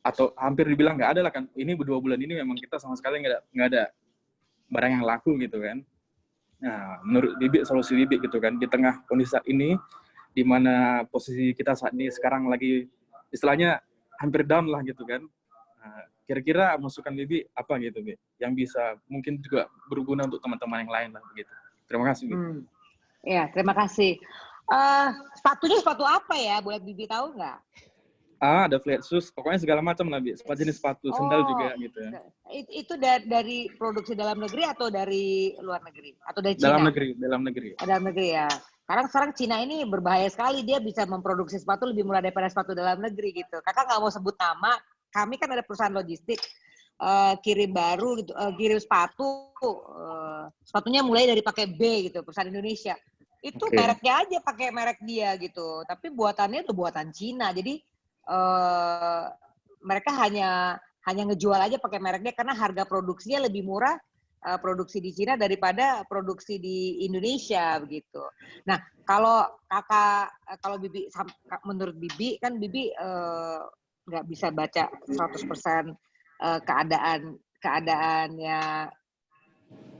atau hampir dibilang nggak ada lah kan. Ini 2 bulan ini memang kita sama sekali nggak ada barang yang laku gitu kan. Nah, menurut Bibi, solusi Bibi gitu kan, di tengah kondisi saat ini, di mana posisi kita saat ini sekarang lagi istilahnya hampir down lah gitu kan. Nah, kira-kira masukan Bibi apa gitu, Bi? Yang bisa mungkin juga berguna untuk teman-teman yang lain lah gitu. Terima kasih, Bi. Ya, terima kasih. Sepatunya sepatu apa ya? Boleh Bibi tahu nggak? Ada flat shoes, pokoknya segala macam lah, Bi. Jenis sepatu, sendal juga gitu ya. Itu dari produksi dalam negeri atau dari luar negeri? Atau dari Dalam Cina? Dalam negeri. Dalam negeri ya. Sekarang Cina ini berbahaya sekali, dia bisa memproduksi sepatu lebih murah daripada sepatu dalam negeri gitu. Kakak nggak mau sebut nama, kami kan ada perusahaan logistik, kirim baru gitu, kirim sepatu, sepatunya mulai dari pakai B gitu, perusahaan Indonesia. Itu mereknya aja pakai merek dia gitu, tapi buatannya tuh buatan Cina. Jadi mereka hanya ngejual aja pakai mereknya karena harga produksinya lebih murah produksi di Cina daripada produksi di Indonesia begitu. Nah, kalau Bibi, menurut Bibi kan Bibi nggak bisa baca 100% keadaannya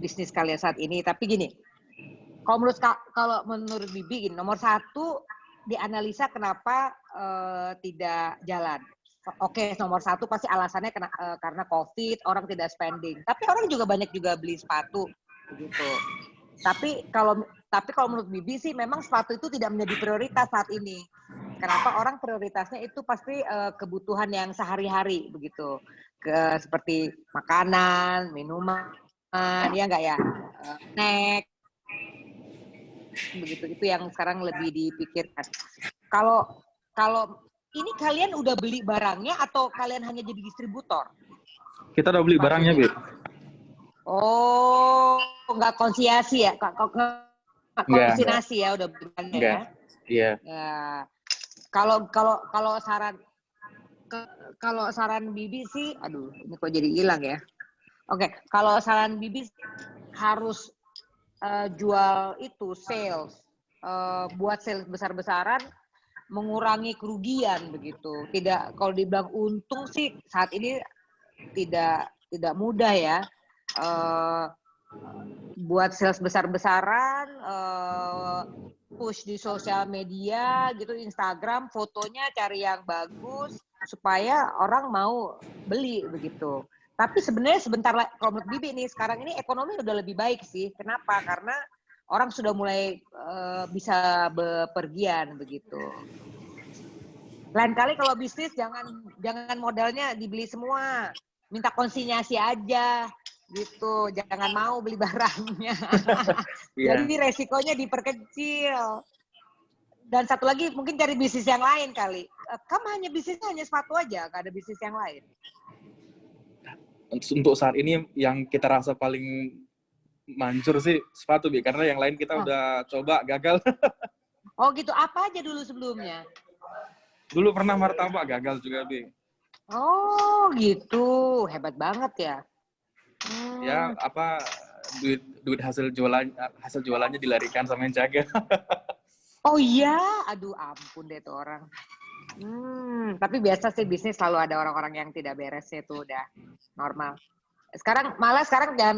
bisnis kalian saat ini. Tapi gini, kalau menurut Bibi gini, nomor satu dianalisa kenapa tidak jalan. Oke, nomor satu pasti alasannya karena COVID, orang tidak spending. Tapi orang juga banyak juga beli sepatu, begitu. Tapi kalau menurut Bibi sih, memang sepatu itu tidak menjadi prioritas saat ini. Kenapa? Orang prioritasnya itu pasti kebutuhan yang sehari-hari, begitu. Seperti makanan, minuman, ya nggak ya, snack, begitu. Itu yang sekarang lebih dipikirkan. Kalau ini kalian udah beli barangnya atau kalian hanya jadi distributor? Kita udah beli barangnya, Bi. Oh, nggak konsiasi ya? Konsignasi ya, udah beli barangnya ya? Iya. Ya. Kalau saran Bibi sih, aduh, ini kok jadi hilang ya? Oke, kalau saran Bibi harus jual itu sales, buat sales besar-besaran, mengurangi kerugian begitu. Tidak, kalau dibilang untung sih saat ini tidak mudah ya. Buat sales besar-besaran, push di sosial media gitu, Instagram, fotonya cari yang bagus supaya orang mau beli begitu. Tapi sebenarnya sebentar lagi, kalau menurut Bibi nih, sekarang ini ekonomi udah lebih baik sih. Kenapa? Karena orang sudah mulai bisa bepergian begitu. Lain kali kalau bisnis jangan modalnya dibeli semua, minta konsinyasi aja gitu, jangan mau beli barangnya. Jadi resikonya diperkecil. Dan satu lagi mungkin cari bisnis yang lain kali. Kamu bisnisnya hanya sepatu aja, nggak ada bisnis yang lain? Untuk saat ini yang kita rasa paling mancur sih sepatu, Bi, karena yang lain kita udah coba gagal. Oh gitu, apa aja dulu sebelumnya? Dulu pernah martabak, gagal juga, Bi. Oh gitu, hebat banget ya. Ya duit hasil jualannya dilarikan sama yang jaga. Oh iya, aduh ampun deh tuh orang. Tapi biasa sih bisnis selalu ada orang-orang yang tidak beresnya, itu udah normal. Sekarang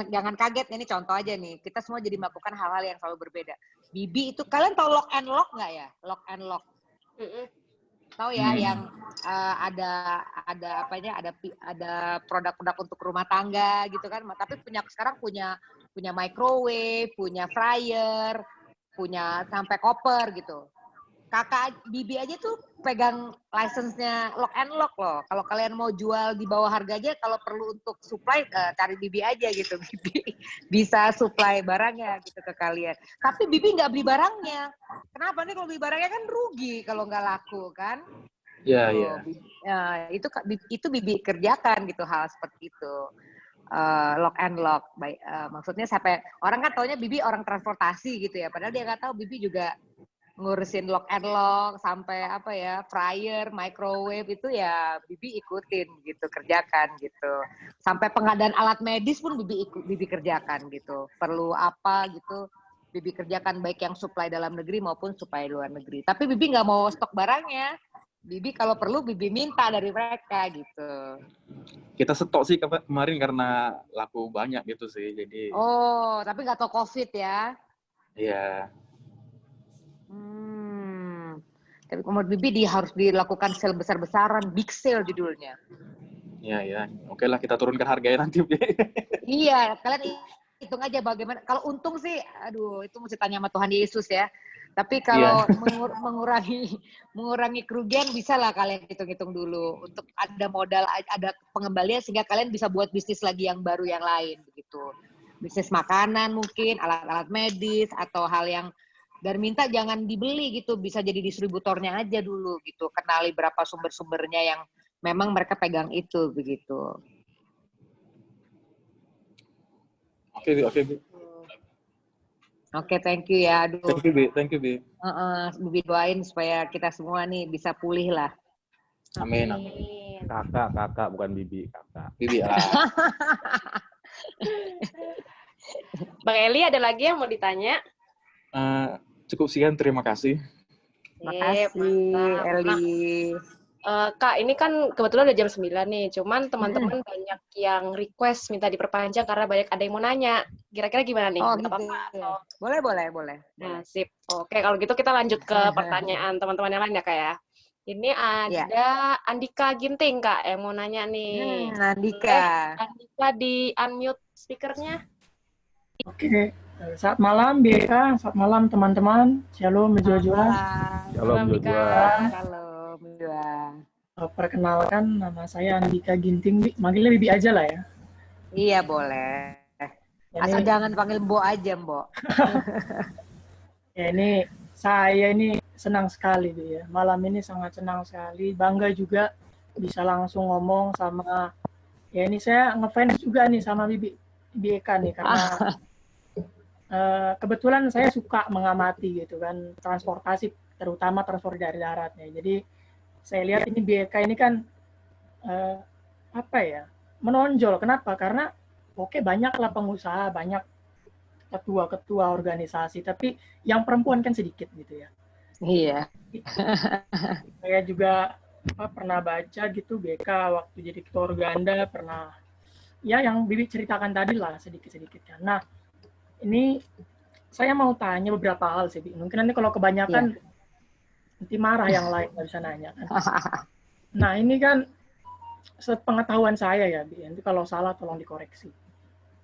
jangan kaget, ini contoh aja nih, kita semua jadi melakukan hal-hal yang selalu berbeda. Bibi itu, kalian tahu lock and lock nggak ya? Lock and lock. Tahu ya, yang ada apanya, ada produk-produk untuk rumah tangga gitu kan. Tapi sekarang punya microwave, punya fryer, punya sampai koper gitu. Kakak Bibi aja tuh pegang license-nya lock and lock loh. Kalau kalian mau jual di bawah harga aja, kalau perlu untuk supply, cari Bibi aja gitu. Bibi bisa supply barangnya gitu ke kalian. Tapi Bibi nggak beli barangnya. Kenapa nih? Kalau beli barangnya kan rugi kalau nggak laku kan? Iya, iya. Itu Bibi kerjakan gitu, hal seperti itu. Lock and lock. Maksudnya sampai orang kan taunya Bibi orang transportasi gitu ya. Padahal dia nggak tahu Bibi juga ngurusin lock and lock sampai fryer, microwave itu ya Bibi ikutin gitu, kerjakan gitu. Sampai pengadaan alat medis pun Bibi kerjakan gitu. Perlu apa gitu Bibi kerjakan, baik yang supply dalam negeri maupun supply luar negeri. Tapi Bibi nggak mau stok barangnya. Bibi kalau perlu Bibi minta dari mereka gitu. Kita stok sih kemarin karena laku banyak gitu sih, jadi. Oh, tapi nggak tahu COVID ya? Iya. Tapi menurut Bibi harus dilakukan sale besar-besaran, big sale judulnya. Iya. Oke lah, kita turunkan harganya nanti. Iya, kalian hitung aja bagaimana. Kalau untung sih, aduh, itu mesti tanya sama Tuhan Yesus ya. Tapi kalau mengurangi kerugian, bisa lah kalian hitung-hitung dulu. Untuk ada modal, ada pengembalian, sehingga kalian bisa buat bisnis lagi yang baru yang lain. Begitu. Bisnis makanan mungkin, alat-alat medis, atau hal yang, dan minta jangan dibeli gitu. Bisa jadi distributornya aja dulu gitu. Kenali berapa sumber-sumbernya yang memang mereka pegang itu, begitu. Oke. Oke, thank you ya. Aduh. Thank you, Bi. Bibi doain supaya kita semua nih bisa pulih lah. Amin. Kakak, bukan Bibi, kakak. Bibi lah. Bang Eli, ada lagi yang mau ditanya? Cukup sekian, terima kasih. Makasih, Eli. Kak, ini kan kebetulan udah jam 9 nih, cuman teman-teman banyak yang request minta diperpanjang karena banyak ada yang mau nanya. Kira-kira gimana nih? Oh, Nggak gitu. apa-apa? Boleh. Nah, sip. Oke, kalau gitu kita lanjut ke pertanyaan teman-teman yang lain ya, Kak ya. Ini ada Andika Ginting, Kak, yang mau nanya nih. Andika. Andika di unmute speakernya. Oke. Selamat malam, BK. Selamat malam, teman-teman. Shalom, Jua. Shalom, Jua. Shalom, Jua. Perkenalkan, nama saya Andika Ginting. Manggilnya Bibi aja lah ya. Iya, boleh. Asal jangan panggil Mbok aja, Mbok. Ya, saya ini senang sekali, Bi, ya. Malam ini sangat senang sekali. Bangga juga bisa langsung ngomong sama, ya ini saya ngefans juga nih sama Bibi Eka nih, karena kebetulan saya suka mengamati gitu kan, transportasi, terutama transportasi dari darat ya. Jadi saya lihat ini BK ini kan menonjol. Kenapa? Karena banyaklah pengusaha, banyak ketua-ketua organisasi, tapi yang perempuan kan sedikit gitu ya. Iya. Saya juga pernah baca gitu BK waktu jadi ketua Organda, pernah ya yang Bibi ceritakan tadi lah sedikit-sedikit kan. Nah, ini saya mau tanya beberapa hal sih, Bi. Mungkin nanti kalau kebanyakan nanti marah yang lain nggak bisa nanya kan. Nah, ini kan sepengetahuan saya ya, Bi. Nanti kalau salah tolong dikoreksi.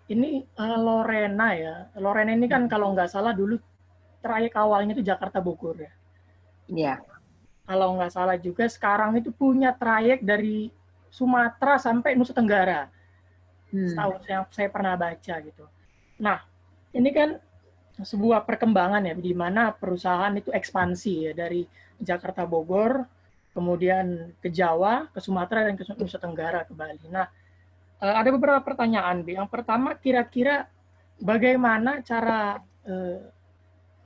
Ini Lorena ya. Lorena ini kan kalau nggak salah dulu trayek awalnya itu Jakarta Bogor ya. Iya. Kalau nggak salah juga sekarang itu punya trayek dari Sumatera sampai Nusa Tenggara. Setahu yang saya pernah baca gitu. Nah, ini kan sebuah perkembangan ya, di mana perusahaan itu ekspansi ya dari Jakarta Bogor, kemudian ke Jawa, ke Sumatera, dan ke Nusa Tenggara, ke Bali. Nah, ada beberapa pertanyaan, Bi. Yang pertama, kira-kira bagaimana cara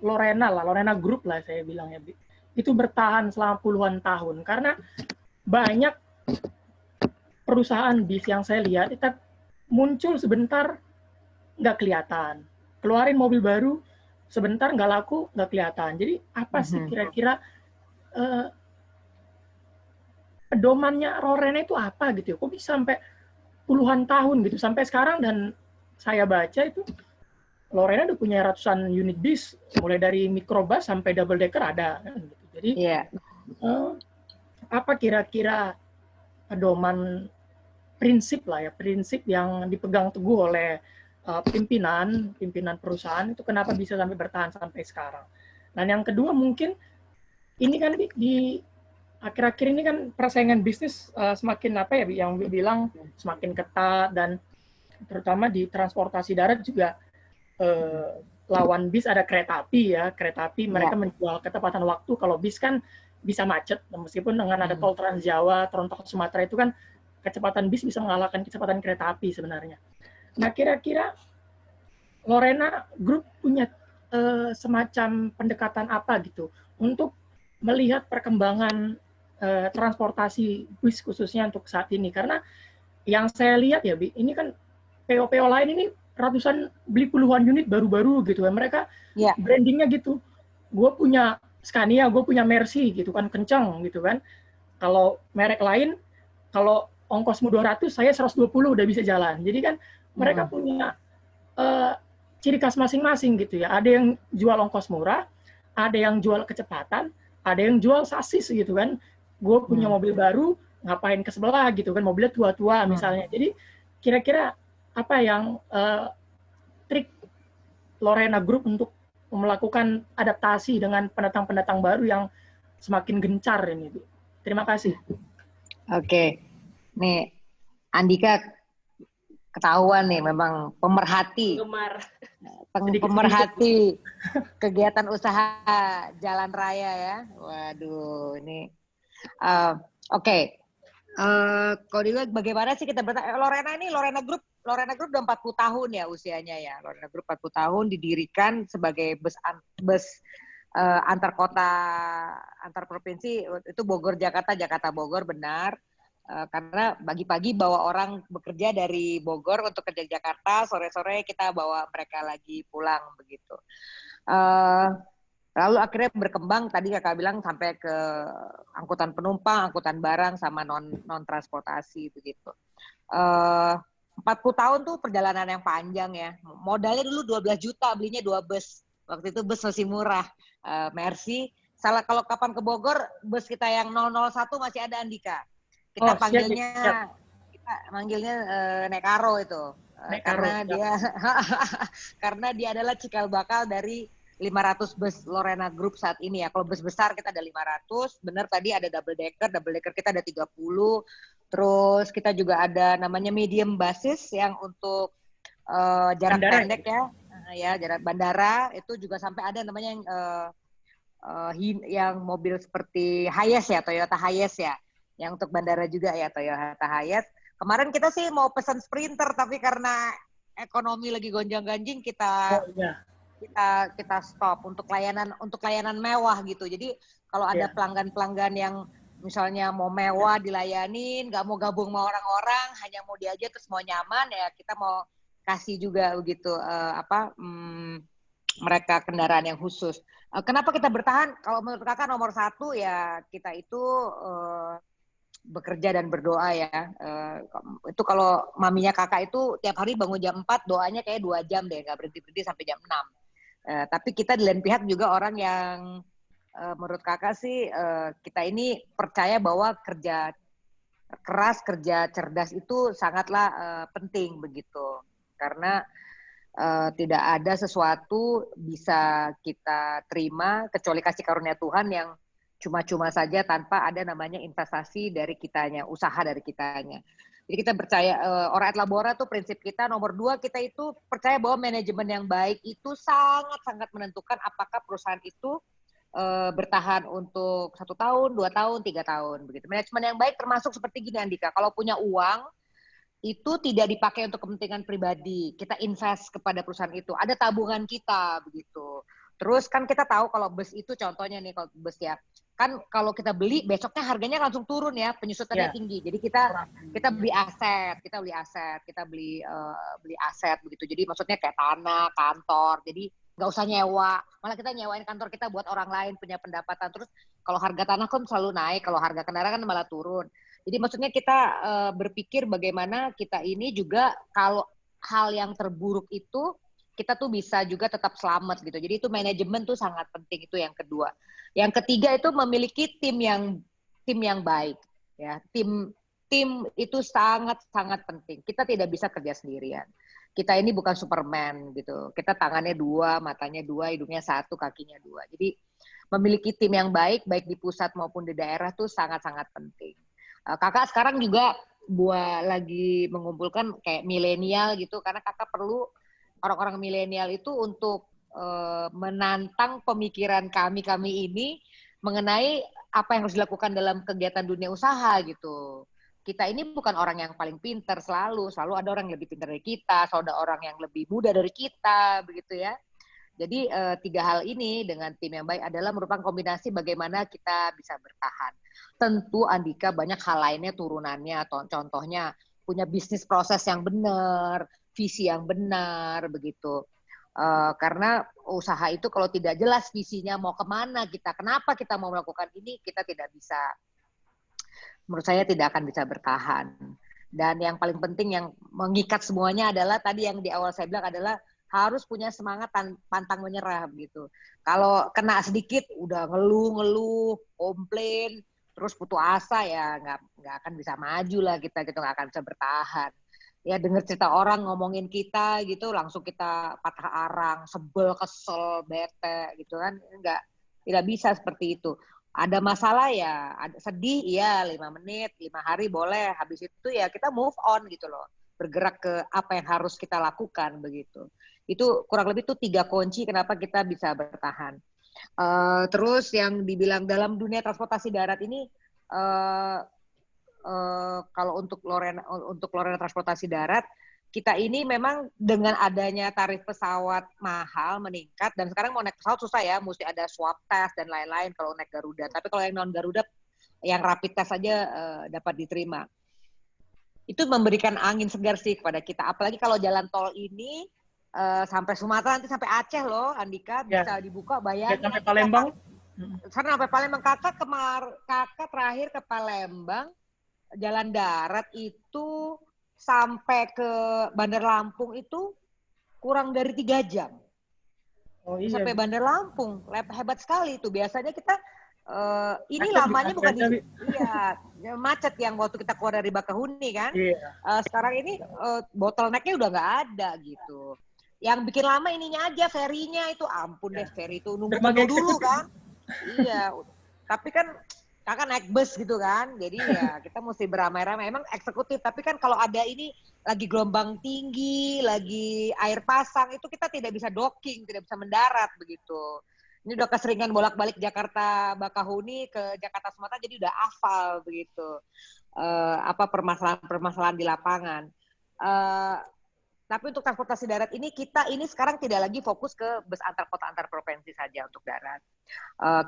Lorena Group lah saya bilang ya, Bi, itu bertahan selama puluhan tahun? Karena banyak perusahaan bis yang saya lihat itu muncul sebentar nggak kelihatan, keluarin mobil baru sebentar nggak laku, nggak kelihatan. Jadi apa sih kira-kira pedomannya Lorena itu apa gitu? Kok bisa sampai puluhan tahun gitu, sampai sekarang? Dan saya baca itu Lorena udah punya ratusan unit bis, mulai dari mikrobus sampai double decker ada kan gitu. Jadi apa kira-kira pedoman prinsip lah ya, prinsip yang dipegang teguh oleh pimpinan perusahaan itu kenapa bisa sampai bertahan sampai sekarang? Dan yang kedua mungkin ini kan di akhir-akhir ini kan persaingan bisnis semakin yang bilang semakin ketat, dan terutama di transportasi darat juga lawan bis ada kereta api ya. Kereta api mereka menjual ketepatan waktu. Kalau bis kan bisa macet, meskipun dengan ada tol Trans Jawa, tol Sumatera itu kan kecepatan bis bisa mengalahkan kecepatan kereta api sebenarnya. Nah, kira-kira Lorena Group punya semacam pendekatan apa gitu untuk melihat perkembangan transportasi bis khususnya untuk saat ini? Karena yang saya lihat ya, Bi, ini kan PO-PO lain ini ratusan beli puluhan unit baru-baru gitu ya. Mereka brandingnya gitu. Gue punya Scania, gue punya Mercy gitu kan, kencang gitu kan. Kalau merek lain, kalau ongkosmu 200, saya 120 udah bisa jalan. Jadi kan mereka punya ciri khas masing-masing gitu ya. Ada yang jual ongkos murah, ada yang jual kecepatan, ada yang jual sasis gitu kan. Gue punya mobil baru, ngapain ke sebelah gitu kan, mobilnya tua-tua misalnya. Jadi kira-kira apa yang trik Lorena Group untuk melakukan adaptasi dengan pendatang-pendatang baru yang semakin gencar ini, Bu? Terima kasih. Oke. Nih, Andika ketahuan nih memang pemerhati. Pemerhati kegiatan usaha jalan raya ya. Waduh, ini oke. Kalau dilihat bagaimana sih kita Lorena Group udah 40 tahun ya usianya ya. Lorena Group 40 tahun didirikan sebagai bus antar kota, antar provinsi, itu Bogor Jakarta, Jakarta Bogor, benar. Karena pagi-pagi bawa orang bekerja dari Bogor untuk kerja di Jakarta, sore-sore kita bawa mereka lagi pulang begitu. Lalu akhirnya berkembang, tadi kakak bilang sampai ke angkutan penumpang, angkutan barang, sama non transportasi begitu. 40 tahun tuh perjalanan yang panjang ya. Modalnya dulu 12 juta belinya 2 bus. Waktu itu bus masih murah. Mercy. Kalau kapan ke Bogor, bus kita yang 001 masih ada, Andika. Kita manggilnya Nekaro itu. Nekaro, karena dia adalah cikal bakal dari 500 bus Lorena Group saat ini ya. Kalau bus besar kita ada 500, benar tadi ada double decker kita ada 30. Terus kita juga ada namanya medium basis yang untuk jarak pendek ya, jarak bandara itu juga sampai ada namanya yang mobil seperti Hiace ya, Toyota Hiace ya, yang untuk bandara juga ya, Toyota Hiace. Kemarin kita sih mau pesan Sprinter, tapi karena ekonomi lagi gonjang-ganjing kita stop untuk layanan mewah gitu. Jadi kalau ada pelanggan-pelanggan yang misalnya mau mewah dilayanin, nggak mau gabung sama orang-orang, hanya mau diajak terus mau nyaman ya, kita mau kasih juga begitu mereka kendaraan yang khusus. Kenapa kita bertahan? Kalau menurut kakak nomor 1 ya kita itu bekerja dan berdoa ya. Itu kalau maminya kakak itu tiap hari bangun jam 4, doanya kayak 2 jam deh, nggak berhenti sampai jam 6. Tapi kita di lain pihak juga orang yang menurut kakak sih kita ini percaya bahwa kerja keras, kerja cerdas itu sangatlah penting begitu. Karena tidak ada sesuatu bisa kita terima kecuali kasih karunia Tuhan yang cuma-cuma saja tanpa ada namanya investasi dari kitanya, usaha dari kitanya. Jadi kita percaya, Ora et Labora tuh prinsip kita nomor 2, kita itu percaya bahwa manajemen yang baik itu sangat-sangat menentukan apakah perusahaan itu bertahan untuk 1 tahun, 2 tahun, 3 tahun begitu. Manajemen yang baik termasuk seperti gini Andika, kalau punya uang itu tidak dipakai untuk kepentingan pribadi, kita invest kepada perusahaan itu, ada tabungan kita begitu. Terus kan kita tahu kalau bus itu contohnya nih, kalau bus ya, kan kalau kita beli besoknya harganya langsung turun ya, penyusutannya tinggi. Jadi kita beli aset, kita beli aset begitu. Jadi maksudnya kayak tanah, kantor. Jadi nggak usah nyewa, malah kita nyewain kantor kita buat orang lain punya pendapatan. Terus kalau harga tanah kan selalu naik, kalau harga kendaraan kan malah turun. Jadi maksudnya kita berpikir bagaimana kita ini juga kalau hal yang terburuk itu kita tuh bisa juga tetap selamat gitu. Jadi itu manajemen tuh sangat penting, itu yang kedua. Yang ketiga itu memiliki tim yang baik ya. Tim itu sangat-sangat penting. Kita tidak bisa kerja sendirian. Kita ini bukan Superman gitu. Kita tangannya 2, matanya 2, hidungnya 1, kakinya 2. Jadi memiliki tim yang baik di pusat maupun di daerah tuh sangat-sangat penting. Kakak sekarang juga lagi mengumpulkan kayak milenial gitu, karena kakak perlu orang-orang milenial itu untuk menantang pemikiran kami ini mengenai apa yang harus dilakukan dalam kegiatan dunia usaha gitu. Kita ini bukan orang yang paling pintar, selalu ada orang yang lebih pintar dari kita, selalu ada orang yang lebih muda dari kita begitu ya. Jadi 3 hal ini dengan tim yang baik adalah merupakan kombinasi bagaimana kita bisa bertahan. Tentu Andika banyak hal lainnya turunannya, contohnya punya bisnis proses yang benar, visi yang benar begitu. Karena usaha itu kalau tidak jelas visinya mau kemana kita, kenapa kita mau melakukan ini, kita tidak bisa menurut saya tidak akan bisa bertahan. Dan yang paling penting yang mengikat semuanya adalah tadi yang di awal saya bilang adalah harus punya semangat pantang menyerah gitu. Kalau kena sedikit udah ngeluh, komplain, terus putus asa ya nggak akan bisa maju lah kita gitu, nggak akan bisa bertahan. Ya dengar cerita orang ngomongin kita gitu langsung kita patah arang, sebel, kesel, bete gitu kan, tidak bisa seperti itu. Ada masalah ya, ada sedih ya 5 menit, 5 hari boleh, habis itu ya kita move on gitu loh, bergerak ke apa yang harus kita lakukan begitu. Itu kurang lebih tuh 3 kunci kenapa kita bisa bertahan. Terus yang dibilang dalam dunia transportasi darat ini, kalau untuk Lorena transportasi darat, kita ini memang dengan adanya tarif pesawat mahal meningkat, dan sekarang mau naik pesawat susah ya, mesti ada swab test dan lain-lain kalau naik Garuda. Tapi kalau yang non Garuda, yang rapid test saja dapat diterima. Itu memberikan angin segar sih kepada kita. Apalagi kalau jalan tol ini sampai Sumatera, nanti sampai Aceh loh, Andika, bisa dibuka, bayangin. Sampai Palembang. Sampai Palembang. Kakak terakhir ke Palembang, jalan darat itu sampai ke Bandar Lampung itu kurang dari 3 jam. Oh iya. Sampai Bandar Lampung, hebat sekali itu. Biasanya kita ini macet, lamanya bukan di macet yang waktu kita keluar dari Bakahuni kan. Iya. Sekarang ini bottleneck-nya udah nggak ada gitu. Yang bikin lama ininya aja, ferinya itu ampun deh, feri itu nunggu dulu kan. Iya. Tapi kan kakak naik bus gitu kan, jadi ya kita mesti beramai-ramai. Emang eksekutif, tapi kan kalau ada ini lagi gelombang tinggi, lagi air pasang, itu kita tidak bisa docking, tidak bisa mendarat begitu. Ini udah keseringan bolak-balik Jakarta Bakahuni ke Jakarta Sumatera, jadi udah hafal begitu. Apa permasalahan di lapangan. Tapi untuk transportasi darat ini, kita ini sekarang tidak lagi fokus ke bus antar kota, antar provinsi saja untuk darat.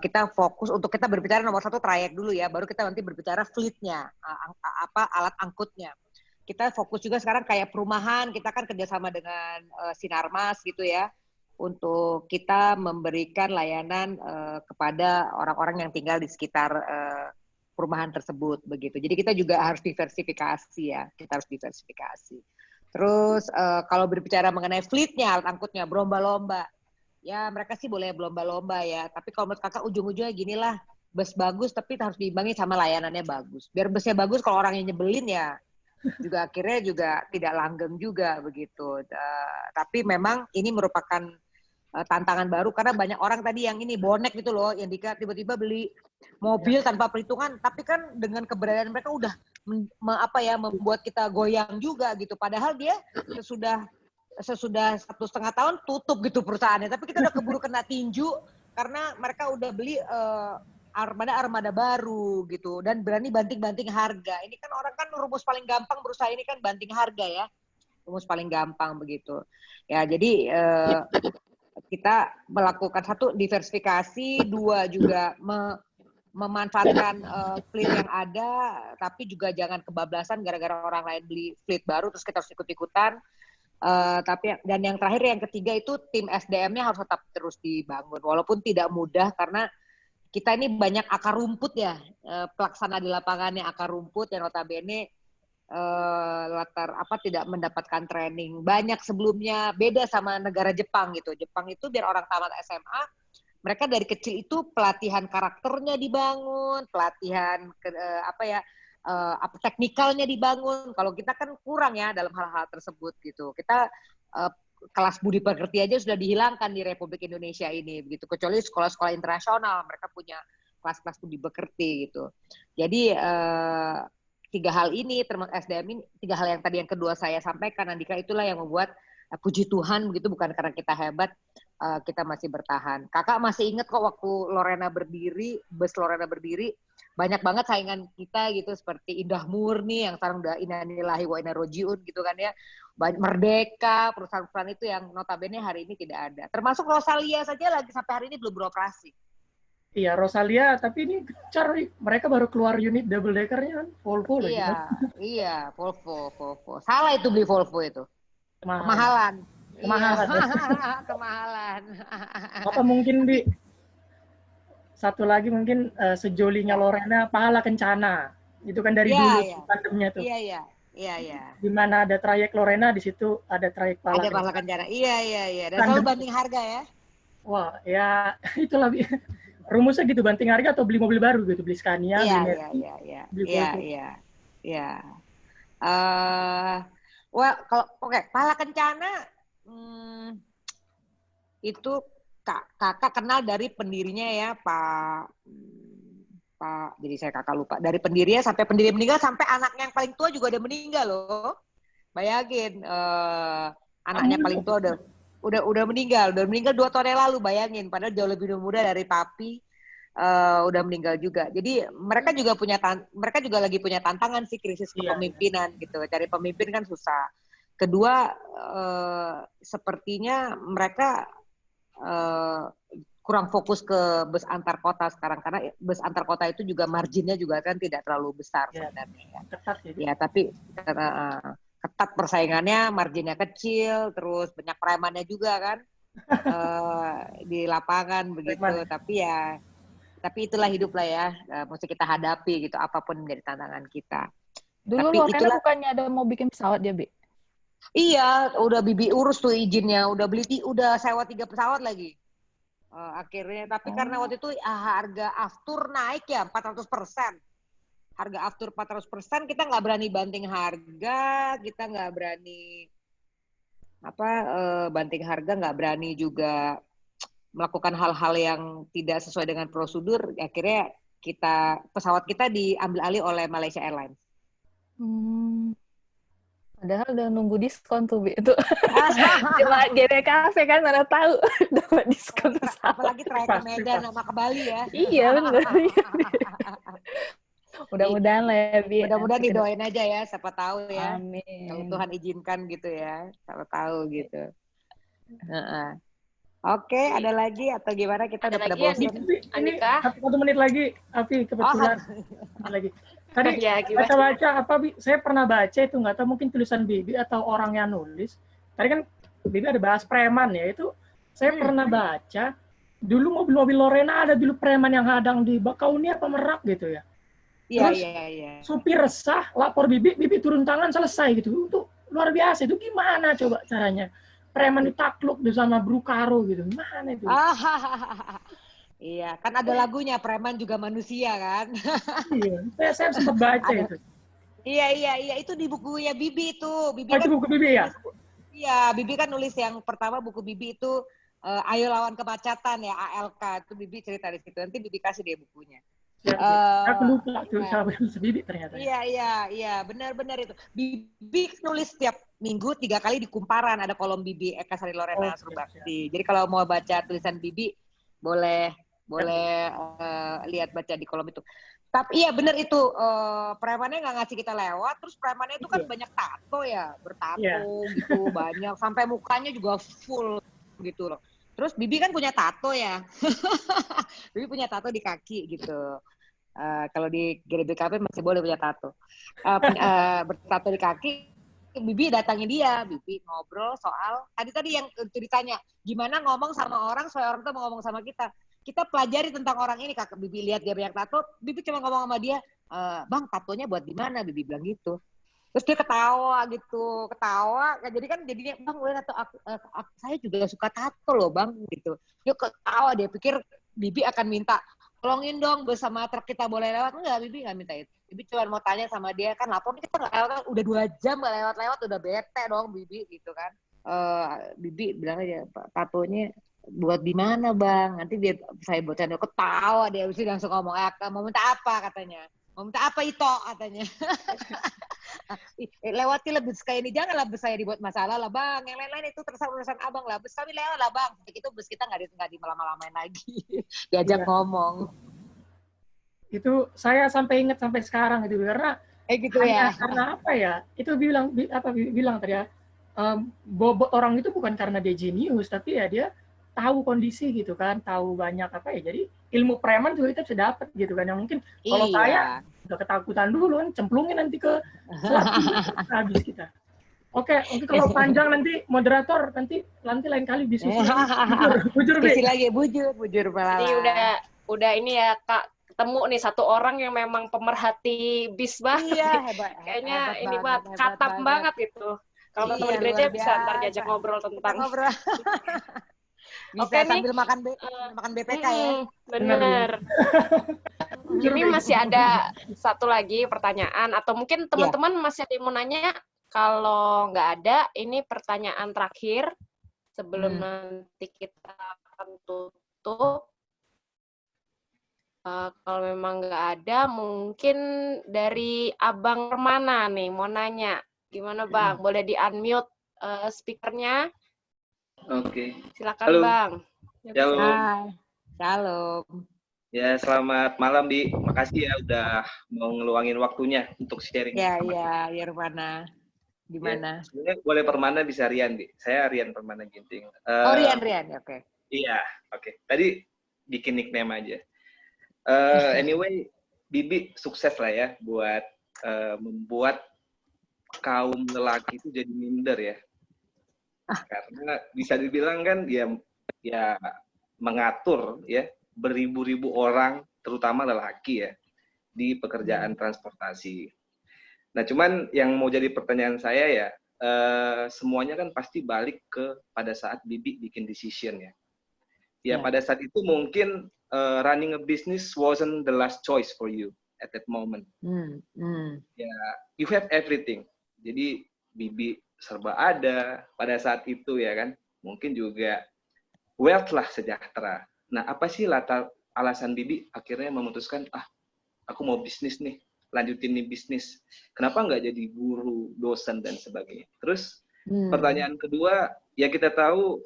Kita fokus untuk kita berbicara nomor 1 trayek dulu ya, baru kita nanti berbicara fleetnya, alat angkutnya. Kita fokus juga sekarang kayak perumahan, kita kan kerjasama dengan Sinarmas gitu ya, untuk kita memberikan layanan kepada orang-orang yang tinggal di sekitar perumahan tersebut begitu. Jadi kita juga harus diversifikasi ya, kita harus diversifikasi. Terus kalau berbicara mengenai fleetnya, alat angkutnya, berlomba-lomba. Ya mereka sih boleh berlomba-lomba ya. Tapi kalau menurut kakak ujung-ujungnya ginilah, bus bagus tapi harus diimbangi sama layanannya bagus. Biar busnya bagus, kalau orangnya nyebelin ya juga akhirnya juga tidak langgeng juga begitu. Tapi memang ini merupakan tantangan baru karena banyak orang tadi yang ini bonek gitu loh, yang tiba-tiba beli mobil tanpa perhitungan, tapi kan dengan keberadaan mereka udah membuat kita goyang juga gitu. Padahal dia sesudah 1,5 tahun tutup gitu perusahaannya, tapi kita udah keburu kena tinju karena mereka udah beli armada baru gitu dan berani banting-banting harga. Ini kan orang kan rumus paling gampang berusaha ini kan banting harga ya, rumus paling gampang begitu. Ya jadi kita melakukan 1 diversifikasi, 2 juga memanfaatkan fleet yang ada, tapi juga jangan kebablasan gara-gara orang lain beli fleet baru terus kita harus ikut-ikutan. Tapi dan yang terakhir yang ketiga itu tim SDM-nya harus tetap terus dibangun walaupun tidak mudah karena kita ini banyak akar rumput ya, pelaksana di lapangannya akar rumput yang notabene tidak mendapatkan training banyak sebelumnya, beda sama negara Jepang gitu. Jepang itu biar orang tamat SMA mereka dari kecil itu pelatihan karakternya dibangun, pelatihan teknikalnya dibangun. Kalau kita kan kurang ya dalam hal-hal tersebut gitu. Kita kelas budi pekerti aja sudah dihilangkan di Republik Indonesia ini begitu. Kecuali sekolah-sekolah internasional mereka punya kelas-kelas budi pekerti gitu. Jadi 3 hal ini termasuk SDM ini, 3 hal yang tadi yang kedua saya sampaikan Andika, itulah yang membuat puji Tuhan begitu, bukan karena kita hebat kita masih bertahan. Kakak masih ingat kok waktu Lorena berdiri, bus Lorena berdiri, banyak banget saingan kita gitu seperti Indah Murni yang sekarang udah innalillahi wa inna rojiun gitu kan ya. Merdeka, perusahaan-perusahaan itu yang notabene hari ini tidak ada. Termasuk Rosalia saja lagi sampai hari ini belum beroperasi. Iya, Rosalia, tapi ini gencar, mereka baru keluar unit double deckernya kan, Volvo loh. Iya, Volvo. Salah itu beli Volvo itu. Kemahalan. Kemahalan. Apa mungkin satu lagi mungkin sejolinya Lorena, Pahala Kencana. Itu kan dari Iya, dulu iya. tandemnya tuh. Iya. Di mana ada trayek Lorena, di situ ada trayek Pala Ada Pala Kencana. Kencana. Iya. Dan Tandem. selalu banding harga ya. Wah, ya itulah rumusnya gitu, banting harga atau beli mobil baru gitu, beli Scania, beli Mercy, beli Volvo. Iya. Wah, kalau Pala Kencana itu kakak kenal dari pendirinya ya, Pak, jadi saya kakak lupa. Dari pendirinya sampai pendiri meninggal, sampai anaknya yang paling tua juga udah meninggal loh. Bayangin, anaknya paling tua udah meninggal 2 tahun yang lalu, bayangin. Padahal jauh lebih muda dari papi, udah meninggal juga. Jadi mereka juga lagi punya tantangan sih, krisis kepemimpinan gitu. Cari pemimpin kan susah. Kedua, sepertinya mereka kurang fokus ke bus antar kota sekarang, karena bus antar kota itu juga marginnya juga kan tidak terlalu besar sebenarnya. Ketat gitu. Ya, tapi ketat persaingannya, marginnya kecil, terus banyak premannya juga kan di lapangan begitu. Tapi itulah hidup lah ya, mesti kita hadapi gitu, apapun menjadi tantangan kita. Dulu tapi Lorena bukannya ada mau bikin pesawat dia, Bi? Iya, udah Bibi urus tuh izinnya, udah sewa 3 pesawat lagi. Akhirnya, tapi karena waktu itu harga aftur naik ya 400%. Harga aftur 400%, kita nggak berani banting harga, kita nggak berani banting harga, nggak berani juga melakukan hal-hal yang tidak sesuai dengan prosedur. Akhirnya pesawat kita diambil alih oleh Malaysia Airlines. Padahal udah nunggu diskon tuh, Bi. Itu cuma GBKP kan, mana tahu dapat diskon. Apalagi trayek ke Medan sama ke Bali ya. Iya, benar. Mudah-mudahan lah ya, Bi. Mudah-mudahan didoain aja ya, siapa tahu ya. Amin. Kalau Tuhan izinkan gitu ya, siapa tahu gitu. Oke, ada lagi atau gimana? Kita udah pada bosan. Andika? 1 menit lagi, Afi, kebetulan. Lagi. Tadi baca-baca saya pernah baca itu, nggak tahu mungkin tulisan Bibi atau orang yang nulis. Tadi kan Bibi ada bahas preman ya, itu saya pernah baca dulu mobil-mobil Lorena ada dulu preman yang hadang di Bakauni apa Merak gitu ya. Terus supir resah, lapor Bibi turun tangan, selesai gitu. Itu luar biasa, itu gimana coba caranya? Preman ditakluk sama Brukaro gitu, gimana itu? Iya, kan ada lagunya, preman juga manusia kan. Iya, saya sempat baca itu. Iya, itu di bukunya Bibi itu. Itu buku Bibi ya? Iya, Bibi kan nulis yang pertama, buku Bibi itu Ayo Lawan Kemacetan ya, ALK. Itu Bibi cerita di situ. Nanti Bibi kasih dia bukunya. Aku lupa tuh sama Bibi ternyata. Iya, benar itu. Bibi nulis setiap minggu 3 kali di Kumparan, ada kolom Bibi Eka Sari Lorena Surbakti. Jadi kalau mau baca tulisan Bibi boleh lihat baca di kolom itu. Tapi iya benar itu, premannya nggak ngasih kita lewat, terus premannya itu kan banyak tato ya, bertato gitu banyak, sampai mukanya juga full gitu loh. Terus Bibi kan punya tato ya, Bibi punya tato di kaki gitu. Kalau di GBKP masih boleh punya tato, bertato di kaki. Bibi datangin dia, Bibi ngobrol soal tadi yang ditanya gimana ngomong sama orang supaya orang tuh mau ngomong sama kita. Kita pelajari tentang orang ini, Kakak. Bibi lihat dia banyak tato, Bibi cuma ngomong sama dia, Bang, tatonya buat di mana? Bibi bilang gitu. Terus dia ketawa. Jadi kan jadinya, Bang, saya juga suka tato loh, Bang, gitu. Dia ketawa, dia pikir Bibi akan minta, tolongin dong bersama truk kita boleh lewat. Enggak, Bibi nggak minta itu. Bibi cuma mau tanya sama dia, kan lapor kita nggak lewat, udah 2 jam nggak lewat, udah bete dong Bibi gitu kan. Bibi bilang aja, tatonya buat di mana Bang? Nanti saya bercanda, ketawa dia, langsung ngomong, mau minta apa katanya? Mau minta apa itu katanya? Lewati lah bus kayak ini, janganlah bus saya dibuat masalah lah Bang. Yang lain-lain itu terserah urusan Abang lah. Bus kami lewat lah Bang. Itu bus kita nggak di malam-malamain lagi. Diajak ngomong. Itu saya sampai ingat sampai sekarang itu karena gitu ya. Karena apa ya? Itu bilang tadi ya. Bobot orang itu bukan karena dia jenius, tapi ya dia tahu kondisi gitu kan, tahu banyak apa ya. Jadi ilmu preman juga kita bisa dapat gitu kan. Yang mungkin kalau saya udah ketakutan dulu kan, cemplungin nanti ke selatan habis kita. Oke, kalau panjang nanti moderator nanti lain kali diskusi. Bujur lagi bujur malah. Jadi udah ini ya Kak, ketemu nih satu orang yang memang pemerhati bis banget. Iya, nih. hebat. Kayaknya Hebat ini banget, banget, hebat katam banget. banget itu. Kalau Iya, teman di gereja luar bisa ntar diajak biasa. ngobrol Kita tentang. ngobrol. Bisa Oke nih. sambil makan BPK ya. Bener. Ini masih ada satu lagi pertanyaan, atau mungkin teman-teman masih ada yang mau nanya. Kalau nggak ada, ini pertanyaan terakhir sebelum nanti kita akan tutup. Kalau memang nggak ada, mungkin dari Abang Permana nih mau nanya. Gimana Bang? Boleh di-unmute speakernya? Oke. Silakan Halo. Bang. Shalom. Hai. Shalom. Ya, selamat malam Di. Makasih ya udah mau ngeluangin waktunya untuk sharing. Ya, Rumana. Gimana? Ya, sebenarnya boleh Permana bisa Rian, Di. Saya Rian Permana Ginting. Rian, oke. Iya, oke. Tadi bikin nickname aja. Anyway, Bibi sukses lah ya buat membuat kaum lelaki itu jadi minder ya. Karena bisa dibilang kan ya mengatur ya beribu-ribu orang, terutama lelaki ya, di pekerjaan transportasi. Nah, cuman yang mau jadi pertanyaan saya ya, semuanya kan pasti balik pada saat Bibi bikin decision ya. Ya, pada saat itu mungkin running a business wasn't the last choice for you at that moment. Ya, you have everything. Jadi Bibi serba ada pada saat itu ya kan. Mungkin juga wealth lah, sejahtera. Nah, apa sih alasan Bibi akhirnya memutuskan, aku mau bisnis nih, lanjutin nih bisnis. Kenapa nggak jadi guru, dosen, dan sebagainya? Terus pertanyaan kedua, ya kita tahu